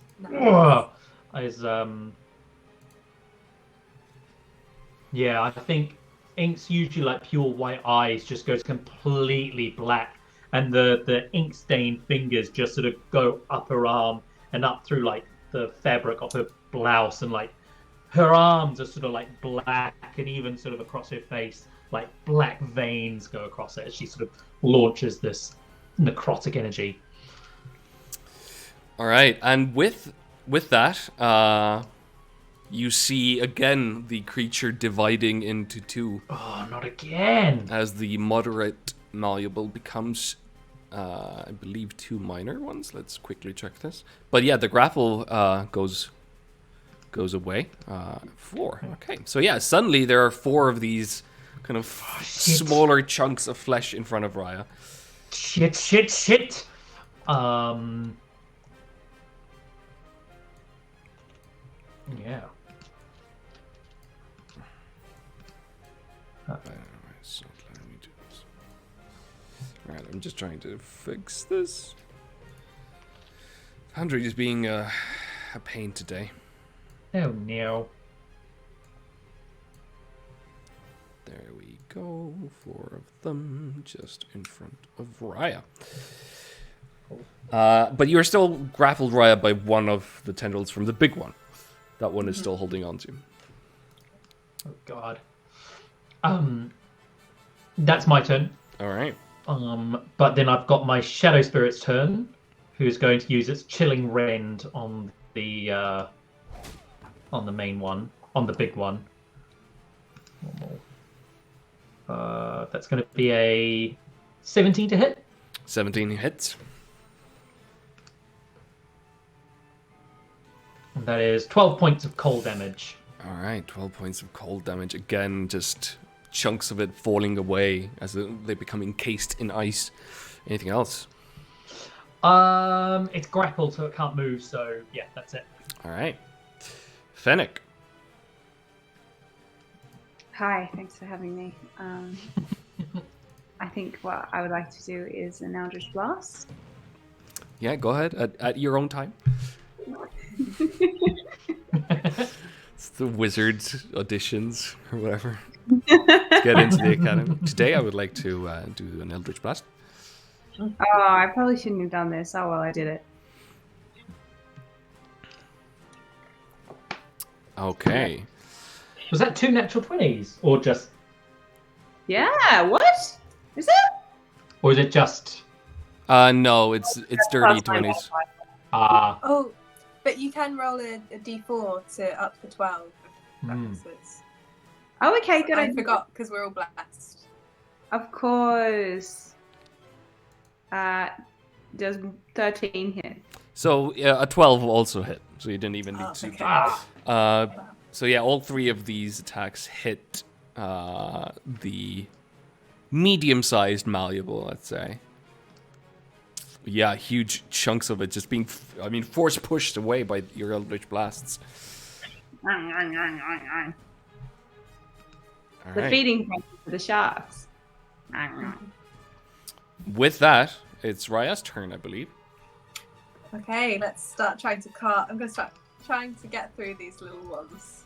yeah, I think Ink's usually like pure white eyes just goes completely black, and the ink stained fingers just sort of go up her arm and up through like the fabric of her blouse, and like her arms are sort of like black, and even sort of across her face, like black veins go across it as she sort of launches this necrotic energy. All right, and with that, you see again the creature dividing into 2 Oh, not again! as the moderate malleable becomes, I believe, 2 minor ones. Let's quickly check this. But yeah, the grapple goes away. 4. Okay, so yeah, suddenly there are 4 of these kind of smaller chunks of flesh in front of Raya. Shit. Yeah. So let me do this. All right, I'm just trying to fix this. Android is being a pain today. Oh no. There we go. 4 of them just in front of Raya. But you're still grappled, Raya, by one of the tendrils from the big one. That one is still holding on to. Oh god. That's my turn. All right. But then I've got my Shadow Spirit's turn, who's going to use its Chilling Rend on the main one, on the big one. One more. That's going to be a 17 to hit. 17 hits. And that is 12 points of cold damage. All right, 12 points of cold damage. Again, just chunks of it falling away as they become encased in ice. Anything else? It's grappled, so it can't move. So yeah, that's it. All right. Fennec. Hi, thanks for having me. I think what I would like to do is an Eldritch Blast. Yeah, go ahead at your own time. It's the wizards auditions or whatever. Let's get into the academy. Today, I would like to do an Eldritch Blast. Oh, I probably shouldn't have done this. Oh well, I did it. Okay. Was that 2 natural 20s or just? Yeah. What? Is it? Or is it just... No, it's dirty Plus my 20s. Oh, but you can roll a d4 to up to 12. References. Oh, okay, good. I forgot because we're all blessed. Of course. Does 13 hit? So a 12 will also hit. So you didn't even need to. Okay. So yeah, all three of these attacks hit the medium-sized malleable, let's say. Yeah, huge chunks of it just being, force pushed away by your Eldritch Blasts. The Alright. feeding frenzy for the sharks. With that, it's Raya's turn, I believe. Okay, let's start trying to cart. I'm going to start trying to get through these little ones.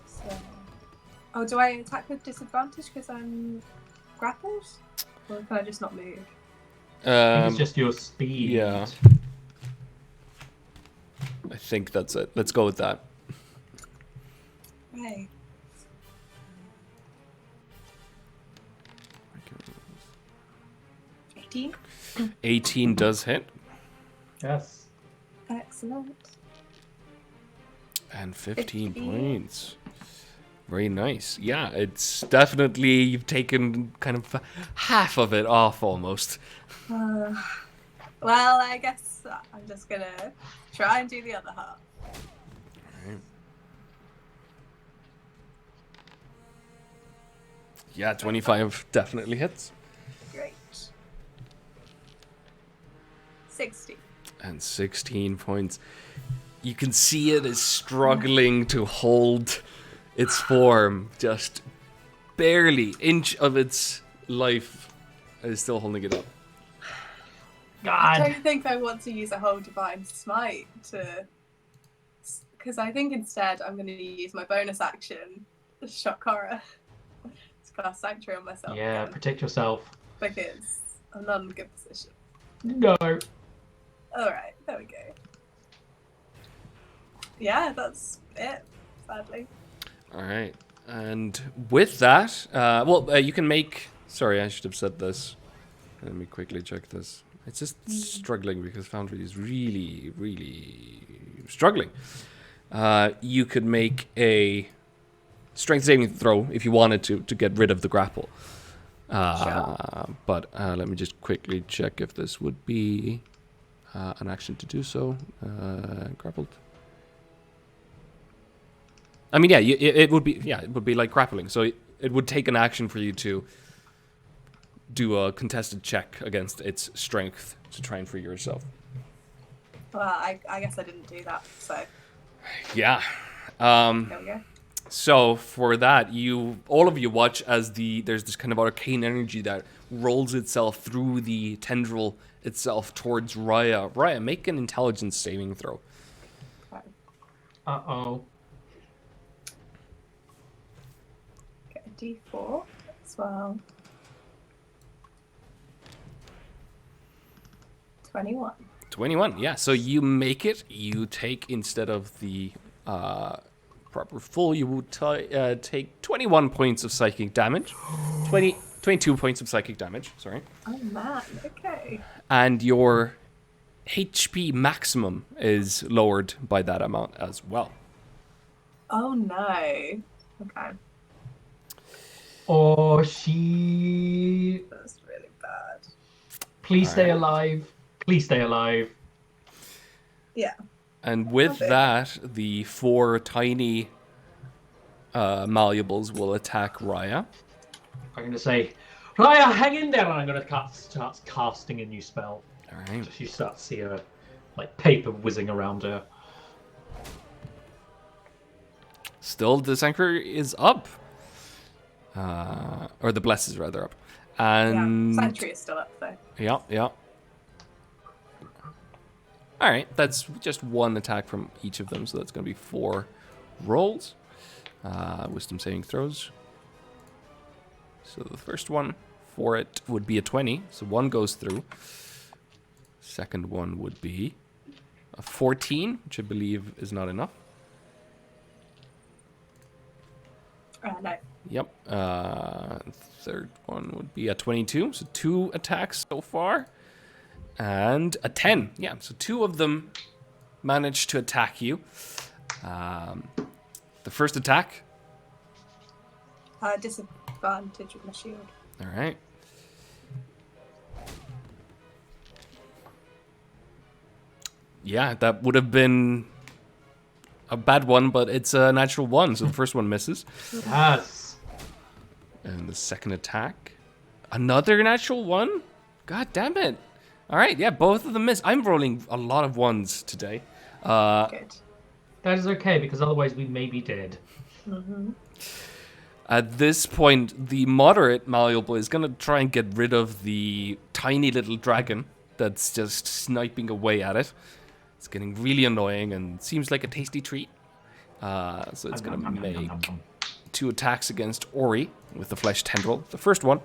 So... Oh, do I attack with disadvantage because I'm grappled? Or can I just not move? I think it's just your speed. Yeah. I think that's it. Let's go with that. Okay. $18. 18 does hit. Yes. Excellent. And 15 15. points. Very nice. Yeah, it's definitely, you've taken kind of half of it off almost. Well, I guess I'm just going to try and do the other half. Right. Yeah, 25 definitely hits. Great. 60. And 16 points. You can see it is struggling to hold its form. Just barely inch of its life is still holding it up. I God. don't think I want to use a whole Divine Smite to... Because I think instead I'm going to use my bonus action, Shock Horror, to cast Sanctuary on myself. Yeah, again, protect yourself. because I'm not in a good position. No. Alright, there we go. Yeah, that's it, sadly. Alright. And with that, you can make... Sorry, I should have said this. Let me quickly check this. It's just struggling because Foundry is really, really struggling. You could make a strength saving throw if you wanted to get rid of the grapple. But let me just quickly check if this would be an action to do so. Grappled. I mean, yeah, it would be. Yeah, it would be like grappling. So it would take an action for you to do a contested check against its strength to try and free yourself. Well, I guess I didn't do that, so Yeah. there we go. So for that, all of you watch as there's this kind of arcane energy that rolls itself through the tendril itself towards Raya. Raya, make an intelligence saving throw. Uh-oh. Get a D4 as well. 21. 21, yeah. So you make it. You take, instead of the proper full, you would take 21 points of psychic damage. 22 points of psychic damage, sorry. Oh man, okay. And your HP maximum is lowered by that amount as well. Oh no. Okay. Oh, she... That's really bad. Please stay alive. Please stay alive. Yeah. And with Okay. that, the 4 tiny malleables will attack Raya. I'm going to say, Raya, hang in there, and I'm going to start casting a new spell. All right. You start to see her, like, paper whizzing around her. Still, the Sanctuary is up. Or the Bless is rather up. And Yeah. Sanctuary is still up though. Yeah. Alright, that's just one attack from each of them, so that's going to be 4 rolls. Wisdom saving throws. So the first one for it would be a 20, so 1 goes through. Second one would be a 14, which I believe is not enough. No. Yep. Third one would be a 22. So 2 attacks so far. And a 10. Yeah, so 2 of them managed to attack you. The first attack. Disadvantage with my shield. All right. Yeah, that would have been a bad one, but it's a natural 1, so the first one misses. Yes. And the second attack, another natural 1? God damn it. All right, yeah, both of them miss. I'm rolling a lot of 1s today. Good. That is okay, because otherwise we may be dead. Mm-hmm. At this point, the moderate malleable is going to try and get rid of the tiny little dragon that's just sniping away at it. It's getting really annoying and seems like a tasty treat. So it's going to make 2 attacks against Ori with the flesh tendril. The first one.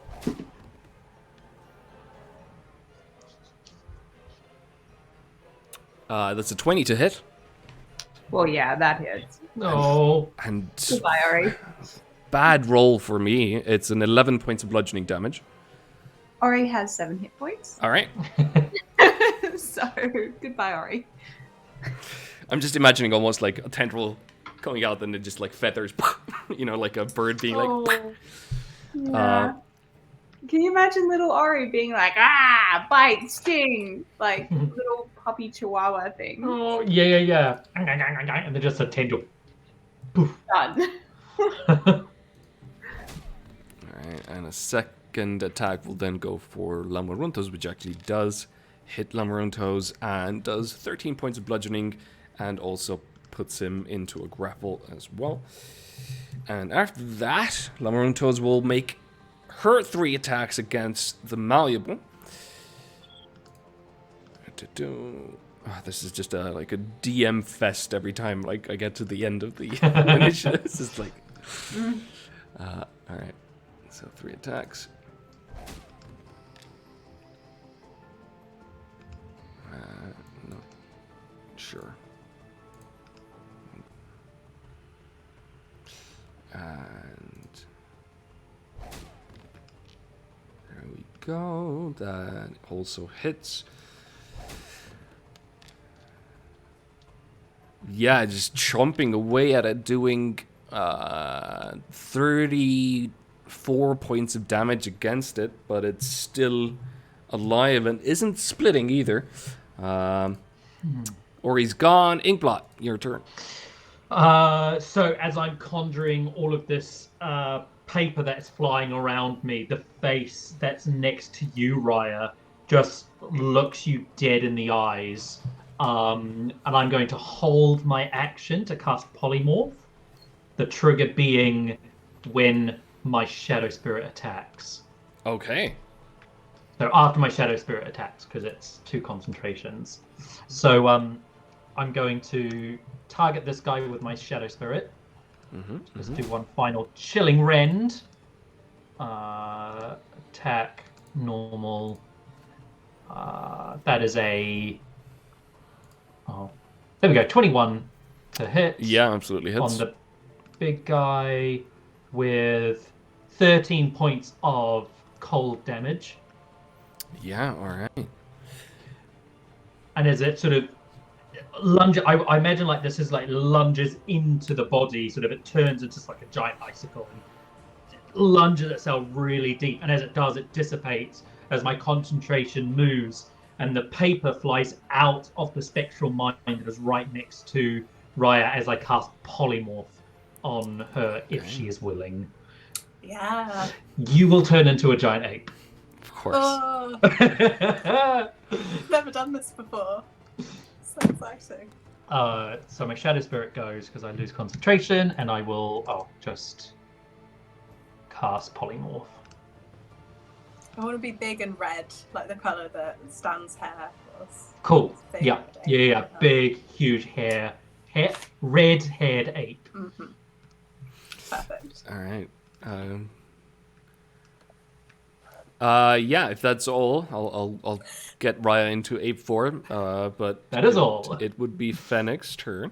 That's a 20 to hit. Well, yeah, that hits. No. And Goodbye, Ori. bad roll for me. It's an 11 points of bludgeoning damage. Ori has 7 hit points. All right. So, goodbye, Ori. I'm just imagining almost like a tendril coming out and it just like feathers, like a bird being like... Yeah. Can you imagine little Ori being like, bite, sting, like little puppy chihuahua thing? Oh, yeah. And then just a tendril. Done. Alright, and a second attack will then go for Lamaruntos, which actually does hit Lamaruntos and does 13 points of bludgeoning and also puts him into a grapple as well. And after that, Lamaruntos will make her 3 attacks against the malleable. This is just like a DM fest every time like I get to the end of the initiative. It's just like... Alright, so 3 attacks. No. Sure. And there we go. That also hits. Yeah, just chomping away at it, doing 34 points of damage against it, but it's still alive and isn't splitting either. Or he's gone. Inkblot, your turn. So as I'm conjuring all of this paper that's flying around me, the face that's next to you, Raya, just looks you dead in the eyes. And I'm going to hold my action to cast Polymorph. The trigger being when my Shadow Spirit attacks. Okay. So after my Shadow Spirit attacks, because it's 2 concentrations. So I'm going to target this guy with my Shadow Spirit. Let's do one final Chilling Rend. Attack, normal. That is a... Oh, there we go. 21 to hit. Yeah, absolutely hits. On the big guy with 13 points of cold damage. Yeah, alright. And as it sort of lunges, I imagine like this is like lunges into the body, sort of it turns into like a giant icicle and lunges itself really deep. And as it does, it dissipates as my concentration moves. And the paper flies out of the spectral mind that is right next to Raya as I cast Polymorph on her if she is willing. Yeah. You will turn into a giant ape. Of course. Oh, never done this before. So exciting. So my Shadow Spirit goes because I lose concentration, and I will just cast Polymorph. I want to be big and red, like the colour that Stan's hair was. Cool. Big Yeah. red ape. Yeah. Big, huge hair, red-haired ape. Mm-hmm. Perfect. All right. Yeah, if that's all, I'll get Raya into ape form. But That is all. It would be Fennec's turn.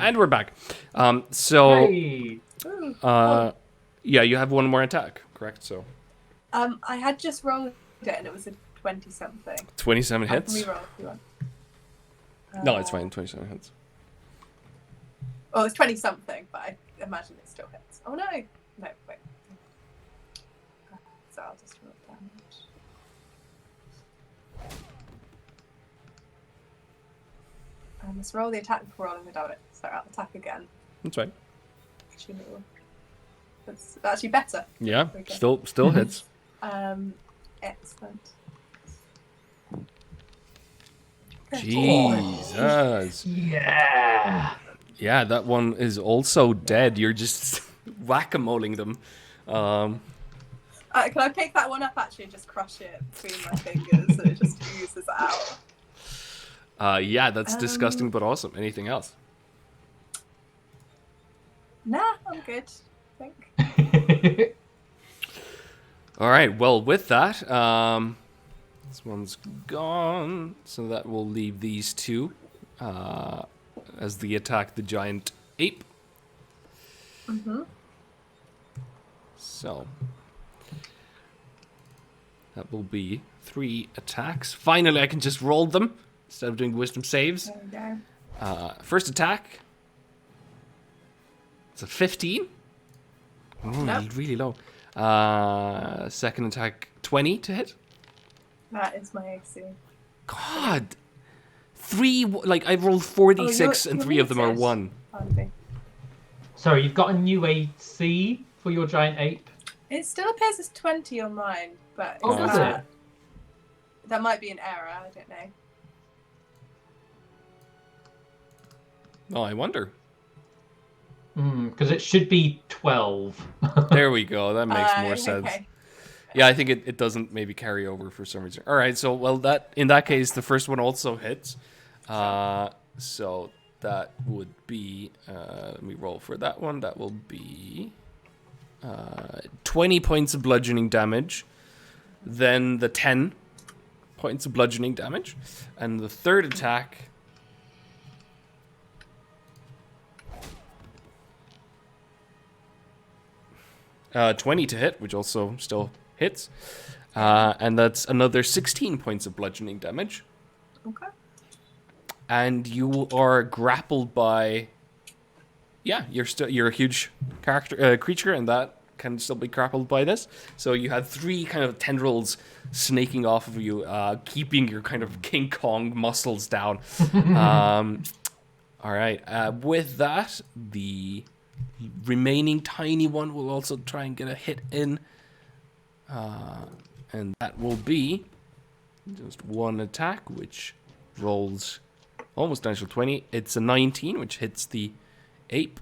And we're back. So, Hey. yeah, you have one more attack, correct? So, I had just rolled it and it was a 20-something. 27 I can hits? reroll if you want. No, it's fine. 27 hits. Oh, it's 20-something, but I imagine it still hits. Oh, no. No, wait. So I'll just roll damage. I must roll the attack before rolling the damage. So I'll attack again. That's fine. Actually, no. That's actually better. Yeah, Okay. still hits. Excellent. Jesus. Yeah. Yeah, that one is also dead. You're just whack-a-moling them. Can I pick that one up actually and just crush it between my fingers so it just oozes out? Yeah, that's disgusting but awesome. Anything else? Nah, I'm good, I think. All right. Well, with that, this one's gone, so that will leave these two as they attack the giant ape. Mm-hmm. So that will be 3 attacks. Finally, I can just roll them instead of doing wisdom saves. There we go. First attack. It's a 15. Oh, Nope. really low. Second attack, 20 to hit. That is my AC. God. 3, like, I rolled 46 and you're 3 of them are muted. 1. Pardon me. Sorry, you've got a new AC for your giant ape. It still appears as 20 on mine, but Oh, does it? that might be an error. I don't know. Oh, I wonder. Because it should be 12. There we go. That makes more sense. Okay. Yeah, I think it doesn't maybe carry over for some reason. All right, so well that in that case the first one also hits. So that would be let me roll for that one. That will be 20 points of bludgeoning damage. Then the 10 points of bludgeoning damage, and the third attack. 20 to hit, which also still hits. And that's another 16 points of bludgeoning damage. Okay. And you are grappled by... Yeah, you're a huge creature, and that can still be grappled by this. So you had 3 kind of tendrils snaking off of you, keeping your kind of King Kong muscles down. All right. With that, the remaining tiny one will also try and get a hit in. And that will be just one attack, which rolls almost natural 20. It's a 19, which hits the ape.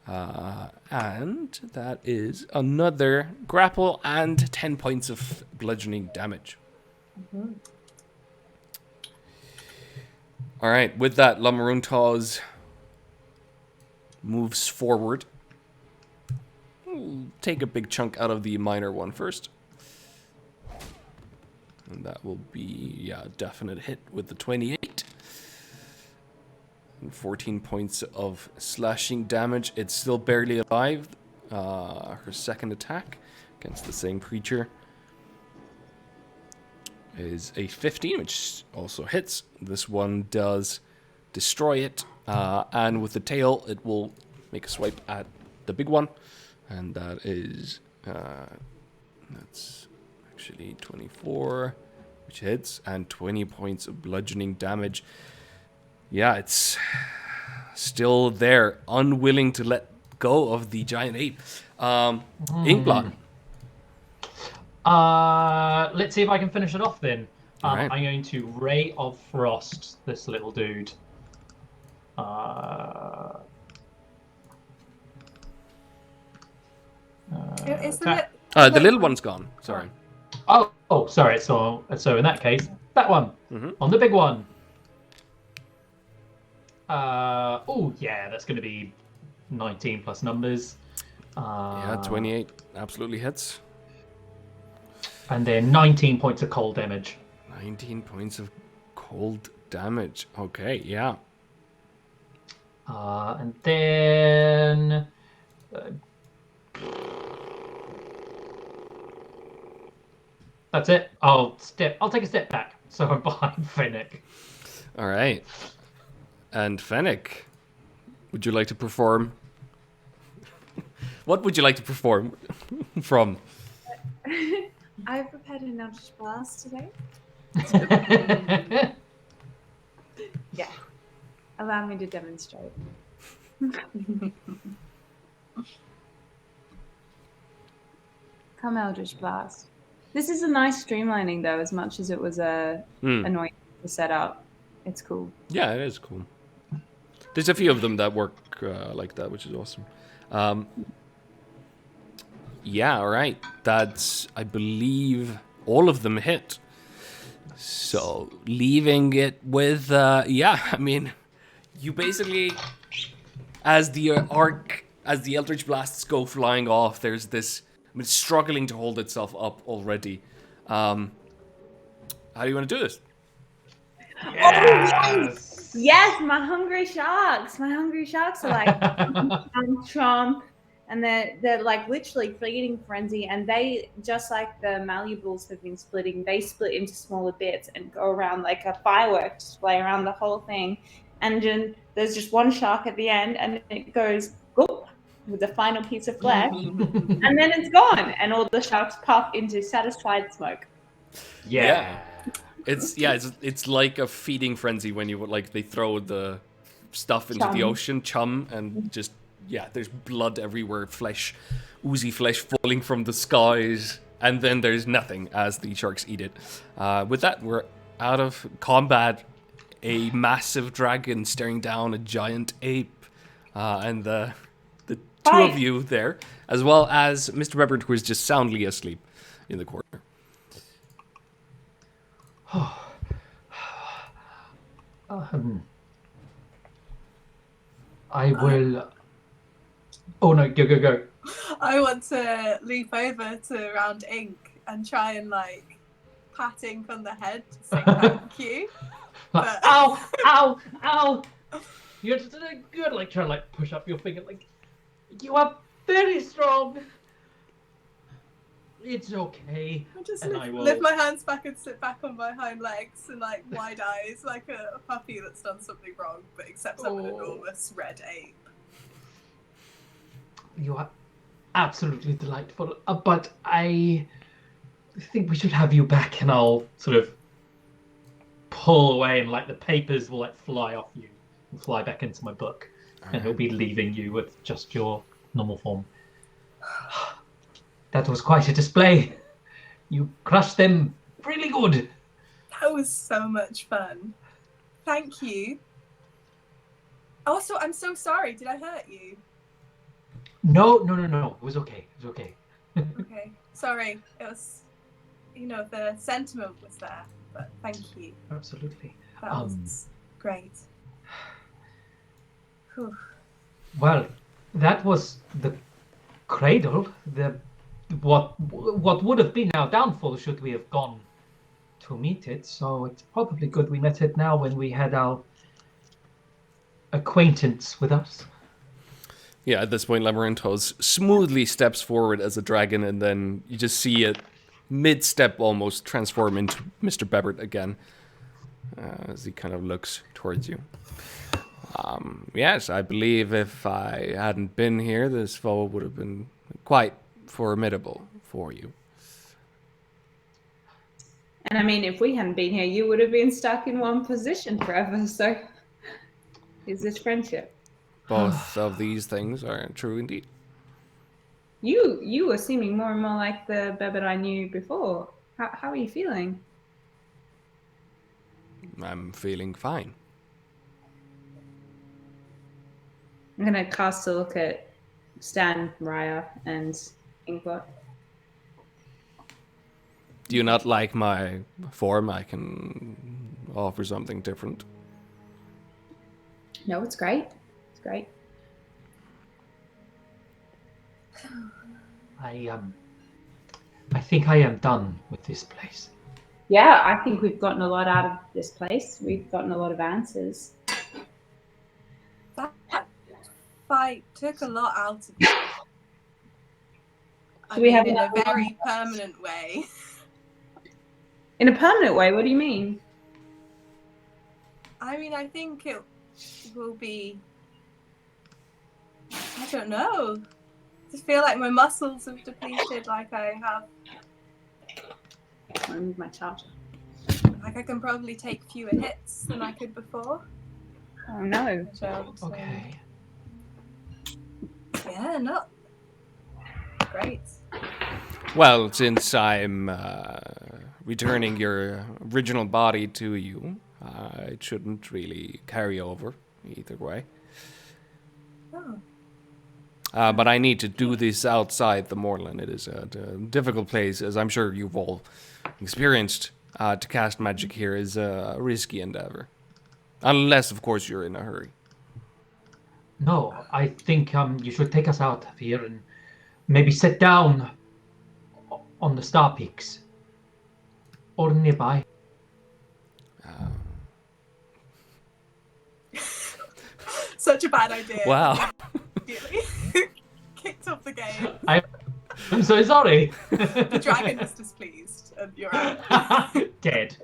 And that is another grapple and 10 points of bludgeoning damage. Mm-hmm. All right, with that, Lamaruntas moves forward. We'll take a big chunk out of the minor one first. And that will be, yeah, a definite hit with the 28. And 14 points of slashing damage. It's still barely alive. Her second attack against the same creature is a 15, which also hits. This one does destroy it. And with the tail, it will make a swipe at the big one. And that is, that's actually 24, which hits, and 20 points of bludgeoning damage. Yeah, it's still there, unwilling to let go of the giant ape. Inkblot. Let's see if I can finish it off then. Alright. I'm going to Ray of Frost this little dude. Is attack. The little one's gone. Sorry. Oh, sorry. So in that case, that one on the big one. Oh yeah, that's going to be 19 plus numbers. Yeah, 28 absolutely hits. And then 19 points of cold damage. 19 points of cold damage. Okay, yeah. And then that's it. I'll take a step back, so I'm behind Fennec. All right. And Fennec, would you like to perform? What would you like to perform from? I've prepared an Eldritch Blast today. Yeah. Allow me to demonstrate. Come Eldritch Blast. This is a nice streamlining though, as much as it was annoying to set up. It's cool. Yeah, it is cool. There's a few of them that work like that, which is awesome. Yeah, all right. That's, I believe, all of them hit. So, leaving it with, I mean, you basically, as the Eldritch Blasts go flying off, there's this, I mean, it's struggling to hold itself up already. How do you want to do this? Yes! Yes, my hungry sharks. My hungry sharks are like chomp, and they're like literally feeding frenzy, and they, just like the malleables have been splitting, they split into smaller bits and go around like a firework display around the whole thing. And then there's just one shark at the end, and it goes gulp with the final piece of flesh, and then it's gone, and all the sharks puff into satisfied smoke. Yeah. It's like a feeding frenzy when you like they throw the stuff into the ocean, chum, and just there's blood everywhere, oozy flesh falling from the skies, and then there's nothing as the sharks eat it. With that, we're out of combat. A massive dragon staring down a giant ape, and the two of you there, as well as Mr. Bebbert, who is just soundly asleep in the corner. I will. Oh no! Go! I want to leap over to around Ink and try and like pat Ink on the head to say thank you. But... Ow! You're just good. Like trying to like push up your finger. Like you are very strong. It's okay. I just And lift my hands back and sit back on my hind legs and like wide eyes, like a puppy that's done something wrong, but except I'm an enormous red ape. You are absolutely delightful. But I think we should have you back, and I'll sort of pull away, and like the papers will like fly off you and fly back into my book, and it'll be leaving you with just your normal form. That was quite a display. You crushed them really good. That was so much fun. Thank you. Also, I'm so sorry. Did I hurt you? No. It was okay. Okay. Sorry. It was, the sentiment was there, but thank you. Absolutely. That was great. Whew. Well, that was the cradle. What would have been our downfall should we have gone to meet it. So it's probably good we met it now when we had our acquaintance with us. Yeah, at this point, Labyrinthos smoothly steps forward as a dragon, and then you just see it mid-step almost transform into Mr. Bebbert again as he kind of looks towards you. Yes, I believe if I hadn't been here, this foe would have been quite formidable for you. And I mean, if we hadn't been here, you would have been stuck in one position forever. So, is this friendship? Both of these things are true indeed. You were seeming more and more like the Bebbert I knew before. How are you feeling? I'm feeling fine. I'm gonna cast a look at Stan, Raya, and Inkbot. Do you not like my form? I can offer something different. No, it's great. It's great. I think I am done with this place. Yeah, I think we've gotten a lot out of this place. We've gotten a lot of answers. That fight took a lot out of me. I we mean, have in a another very permanent way. In a permanent way, what do you mean? I mean, I think it will be. I don't know. I just feel like my muscles have depleted. Like I have. I move my charger. Like I can probably take fewer hits than I could before. Oh no. So, Okay. yeah, not great. Well, since I'm returning your original body to you, it shouldn't really carry over either way. Oh. But I need to do this outside the moorland. It is a difficult place, as I'm sure you've all experienced. To cast magic here is a risky endeavor. Unless, of course, you're in a hurry. No, I think you should take us out of here and maybe sit down on the star peaks or nearby. Such a bad idea. Wow. Really? Kicked off the game. I'm so sorry. The dragon was displeased, and you're out. Dead.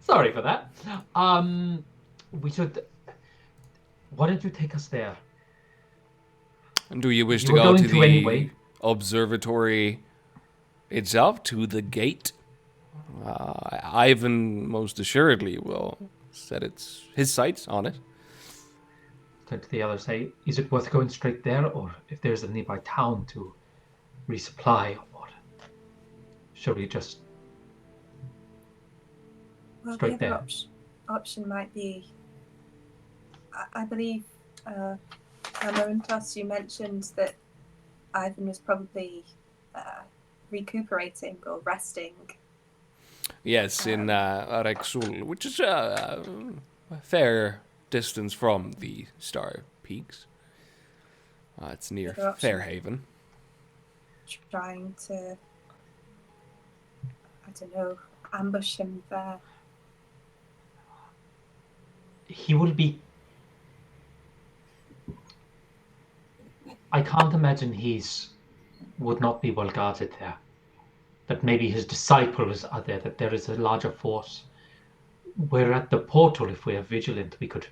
Sorry for that. We should. Why don't you take us there? And do you wish You to were go going to to the anyway. observatory itself, to the gate? Ivan most assuredly will set his sights on it. Turn to the other say, is it worth going straight there, or if there's a nearby town to resupply, or should we just Well, straight the other there? option might be. I believe, Amarantos, you mentioned that Ivan was probably recuperating or resting. Yes, in Rexul, which is a fair distance from the Star Peaks. It's near Other option. Fairhaven. Trying to, I don't know, ambush him there. He will be. I can't imagine would not be well guarded there. That maybe his disciples are there, that there is a larger force. We're at the portal. If we are vigilant, we could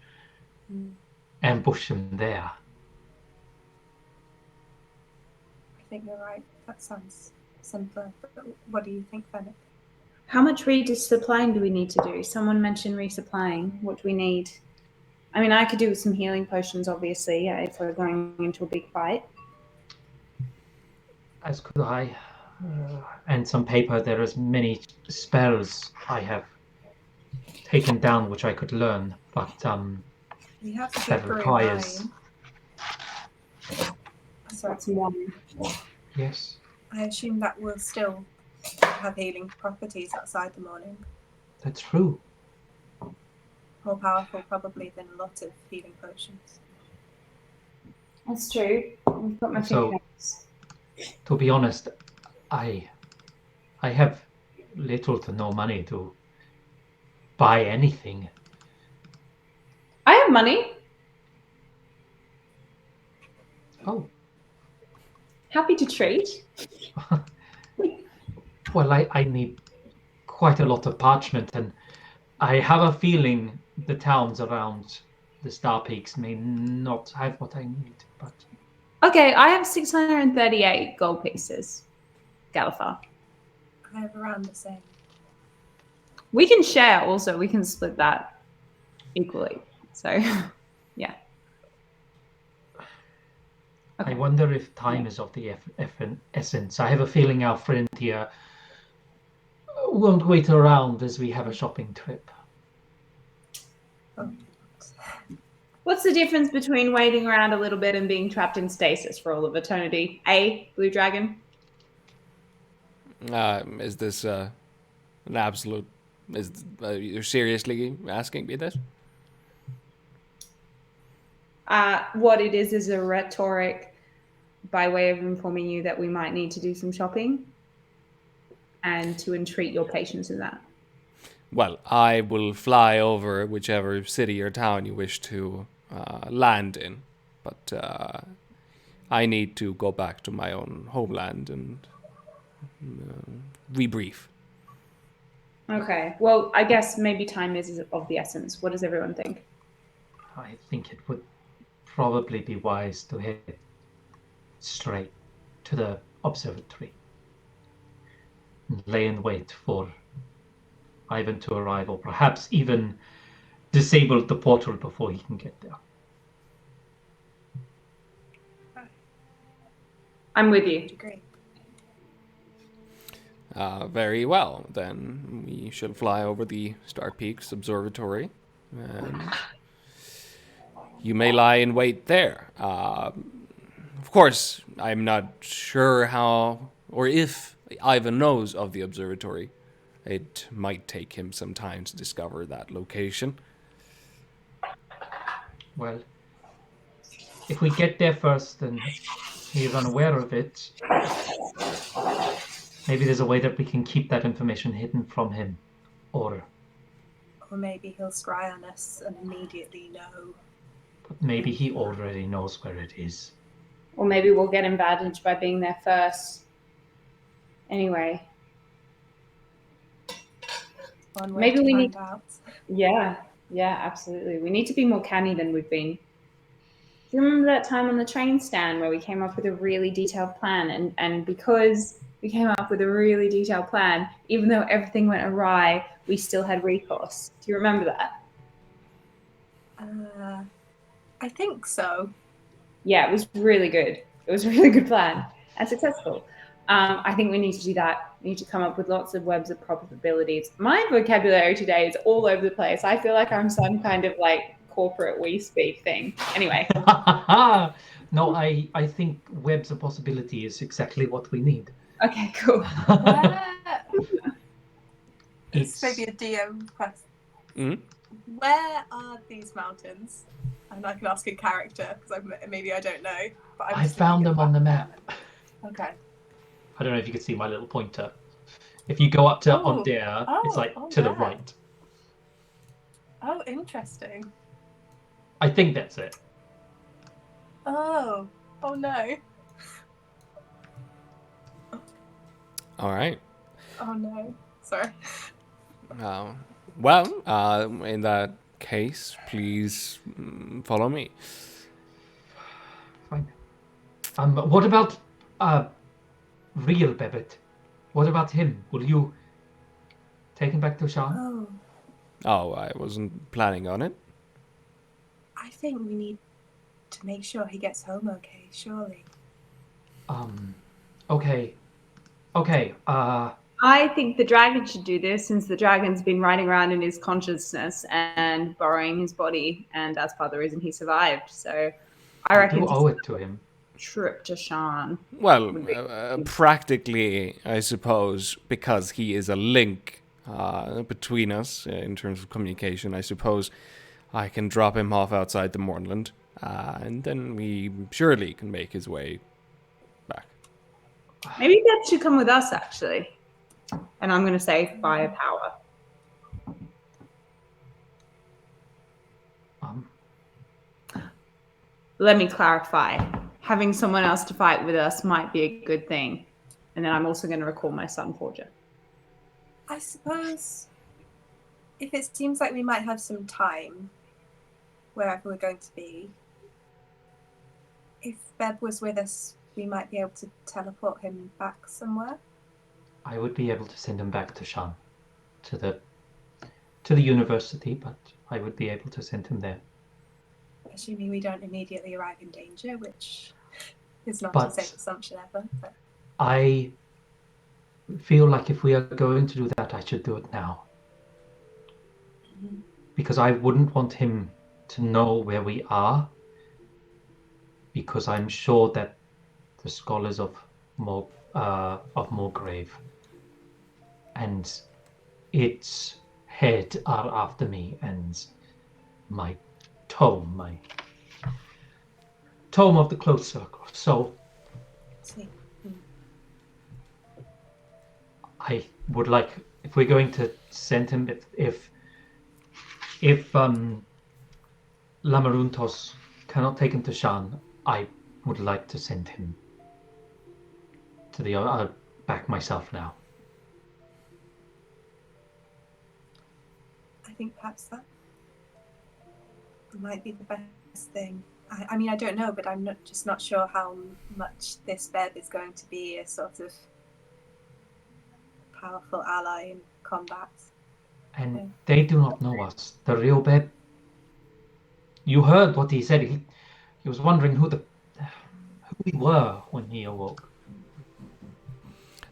ambush him there. I think you're right. That sounds simpler. But what do you think, Fennec? How much resupplying do we need to do? Someone mentioned resupplying. What do we need? I mean, I could do with some healing potions, obviously, if we're going into a big fight. As could I. And some paper. There is many spells I have taken down which I could learn, but We have to that keep brewing requires. wine. Sorry. That's one. Yes, I assume that will still have healing properties outside the morning. that's true. More powerful, probably, than a lot of healing potions. That's true. I've got my So- fingers. To be honest, I have little to no money to buy anything. I have money. Oh, Happy to trade. well, I need quite a lot of parchment, and I have a feeling the towns around the Star Peaks may not have what I need, but Okay, I have 638 gold pieces. Galifar. I have around the same. We can share also. We can split that equally. So, yeah. I wonder if time is of the essence. I have a feeling our friend here won't wait around as we have a shopping trip. What's the difference between waiting around a little bit and being trapped in stasis for all of eternity? Blue Dragon? Is this an absolute... you're seriously asking me this? What it is a rhetoric by way of informing you that we might need to do some shopping and to entreat your patience in that. Well, I will fly over whichever city or town you wish to land in. but I need to go back to my own homeland and rebrief. Okay. Well, I guess maybe time is of the essence. What does everyone think? I think it would probably be wise to head straight to the observatory and lay in wait for Ivan to arrive, or perhaps even disable the portal before he can get there. I'm with you. Agree. Very well, then we shall fly over the Star Peaks Observatory, and you may lie in wait there. Of course, I'm not sure how or if Ivan knows of the observatory. It might take him some time to discover that location. Well, if we get there first and he's unaware of it, maybe there's a way that we can keep that information hidden from him. Or maybe he'll scry on us and immediately know. but maybe he already knows where it is. Or maybe we'll get advantage by being there first. Anyway. One way Maybe to we find need- out. Yeah, absolutely. We need to be more canny than we've been. Do you remember that time on the train stand where we came up with a really detailed plan? And because we came up with a really detailed plan, even though everything went awry, we still had recourse. Do you remember that? I think so. Yeah, it was really good. It was a really good plan and successful. I think we need to do that. We need to come up with lots of webs of probabilities. My vocabulary today is all over the place. I feel like I'm some kind of like corporate we speak thing. Anyway. No, I think webs of possibility is exactly what we need. Okay, cool. It's maybe a DM quest. Mm-hmm. Where are these mountains? And I can ask a character because maybe I don't know. But I found them on the map. Okay. I don't know if you can see my little pointer. If you go up to on there, it's like to the there. right. Oh, interesting. I think that's it. Oh no. All right. Oh no. Sorry. Well, in that case, please follow me. Fine. What about real Bebbit? What about him? Will you take him back to Sean? Oh, I wasn't planning on it. I think we need to make sure he gets home okay, surely. Okay. I think the dragon should do this since the dragon's been riding around in his consciousness and borrowing his body, and that's part of the reason he survived. So I reckon do owe it to him. Trip to Sean. Well, practically, I suppose, because he is a link between us in terms of communication, I suppose I can drop him off outside the moorland, and then he surely can make his way back. Maybe that should come with us, actually. And I'm going to say firepower. Let me clarify. Having someone else to fight with us might be a good thing. And then I'm also going to recall my son Forger. I suppose if it seems like we might have some time wherever we're going to be, if Beb was with us, we might be able to teleport him back somewhere. I would be able to send him back to Sean, to the university, but I would be able to send him there. Assuming we don't immediately arrive in danger, which is not But a safe assumption ever. But I feel like if we are going to do that, I should do it now. Because I wouldn't want him to know where we are, because I'm sure that the scholars of Moorgrave and its head are after me, and my tome of the close circle. So I would like, if we're going to send him, if Lamaruntos cannot take him to Shan. I would like to send him to the back myself now. I think perhaps that might be the best thing. I mean, I don't know, but I'm just not sure how much this Beb is going to be a sort of powerful ally in combat. And they do not know us. The real Beb. You heard what he said. He was wondering who we were when he awoke.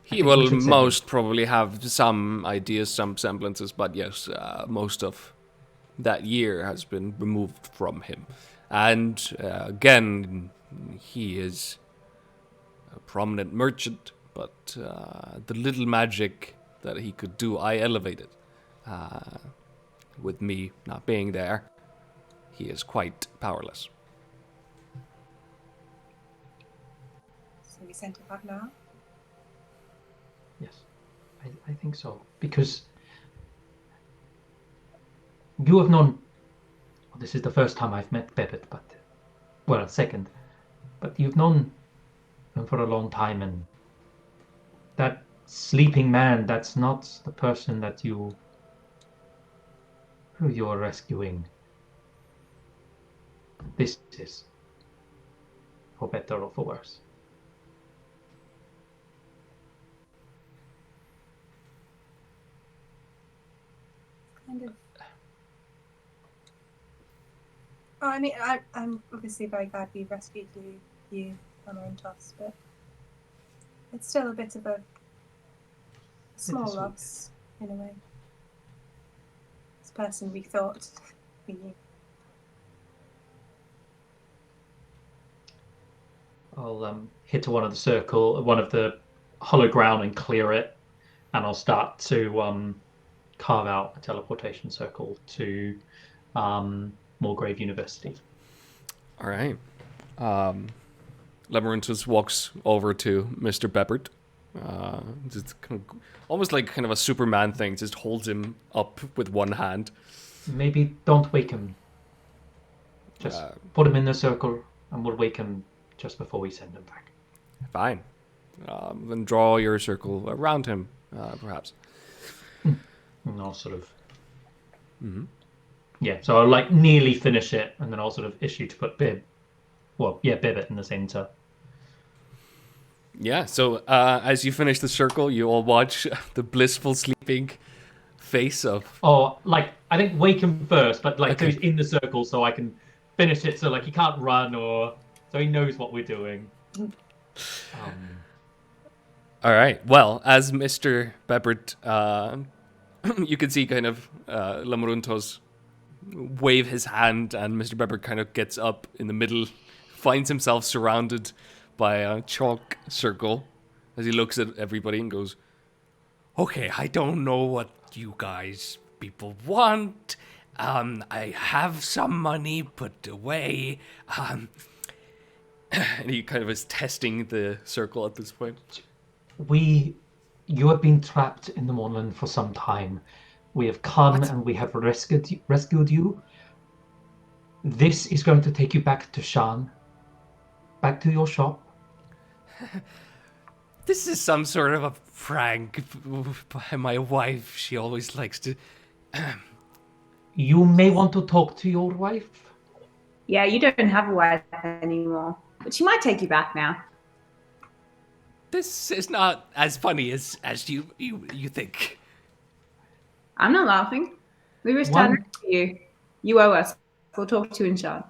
He will most probably have some ideas, some semblances, but yes, most of that year has been removed from him. And again, he is a prominent merchant, but the little magic that he could do, I elevated. With me not being there, he is quite powerless. So we send him back now? Yes, I think so. Because you have known... Well, this is the first time I've met Bebet, but... Well, second. But you've known him for a long time, and that sleeping man, that's not the person that who you're rescuing. This is, for better or for worse. Kind of. Oh, I mean, I'm obviously very glad we rescued you, Amarantos, but it's still a bit of a small loss, in a way. This person we thought we knew. I'll hit to one of the hollow ground and clear it, and I'll start to carve out a teleportation circle to Mulgrave University. All right. Labyrinthus walks over to Mr. Beppert. Just kind of, almost like kind of a Superman thing, just holds him up with one hand. Maybe don't wake him. Just put him in the circle, and we'll wake him just before we send him back. Fine. Then draw your circle around him, perhaps. And I'll sort of... Mm-hmm. Yeah, so I'll like nearly finish it, and then I'll sort of issue to put Bibbit in the center. Yeah, so as you finish the circle, you all watch the blissful sleeping face of... Oh, like, I think wake him first, but like Okay. so he's in the circle so I can finish it so like he can't run or... So he knows what we're doing. All right, well, as Mr. Beppert, you can see kind of Lamoruntos wave his hand, and Mr. Beppert kind of gets up in the middle, finds himself surrounded by a chalk circle as he looks at everybody and goes, "Okay, I don't know what you guys people want. I have some money put away. And he kind of is testing the circle at this point. You have been trapped in the moorland for some time. We have come and we have rescued you. This is going to take you back to Shan. Back to your shop. This is some sort of a prank by my wife. She always likes to... You may want to talk to your wife. Yeah, you don't have a wife anymore, but she might take you back now. This is not as funny as you think. I'm not laughing. We were standing next to you. You owe us. We'll talk to you in Shan.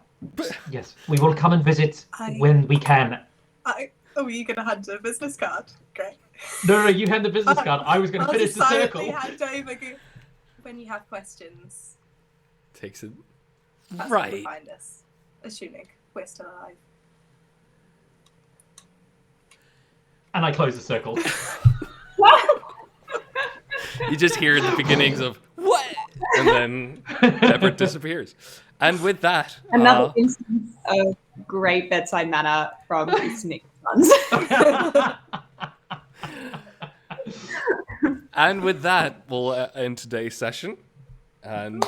Yes, we will come and visit when we can. Oh, were you going to hand a business card? Great. No, you hand the business card. I was going to finish the circle. Hand over when you have questions. Takes it. That's Right. where you'll find us, assuming we're still alive. And I close the circle. You just hear the beginnings of what, and then Everett disappears. And with that, Another instance of great bedside manner from Nick's sons. and with that, we'll end today's session. And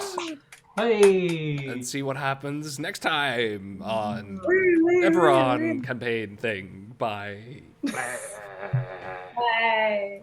Hey. and see what happens next time on Eberron campaign thing. Bye. Bye.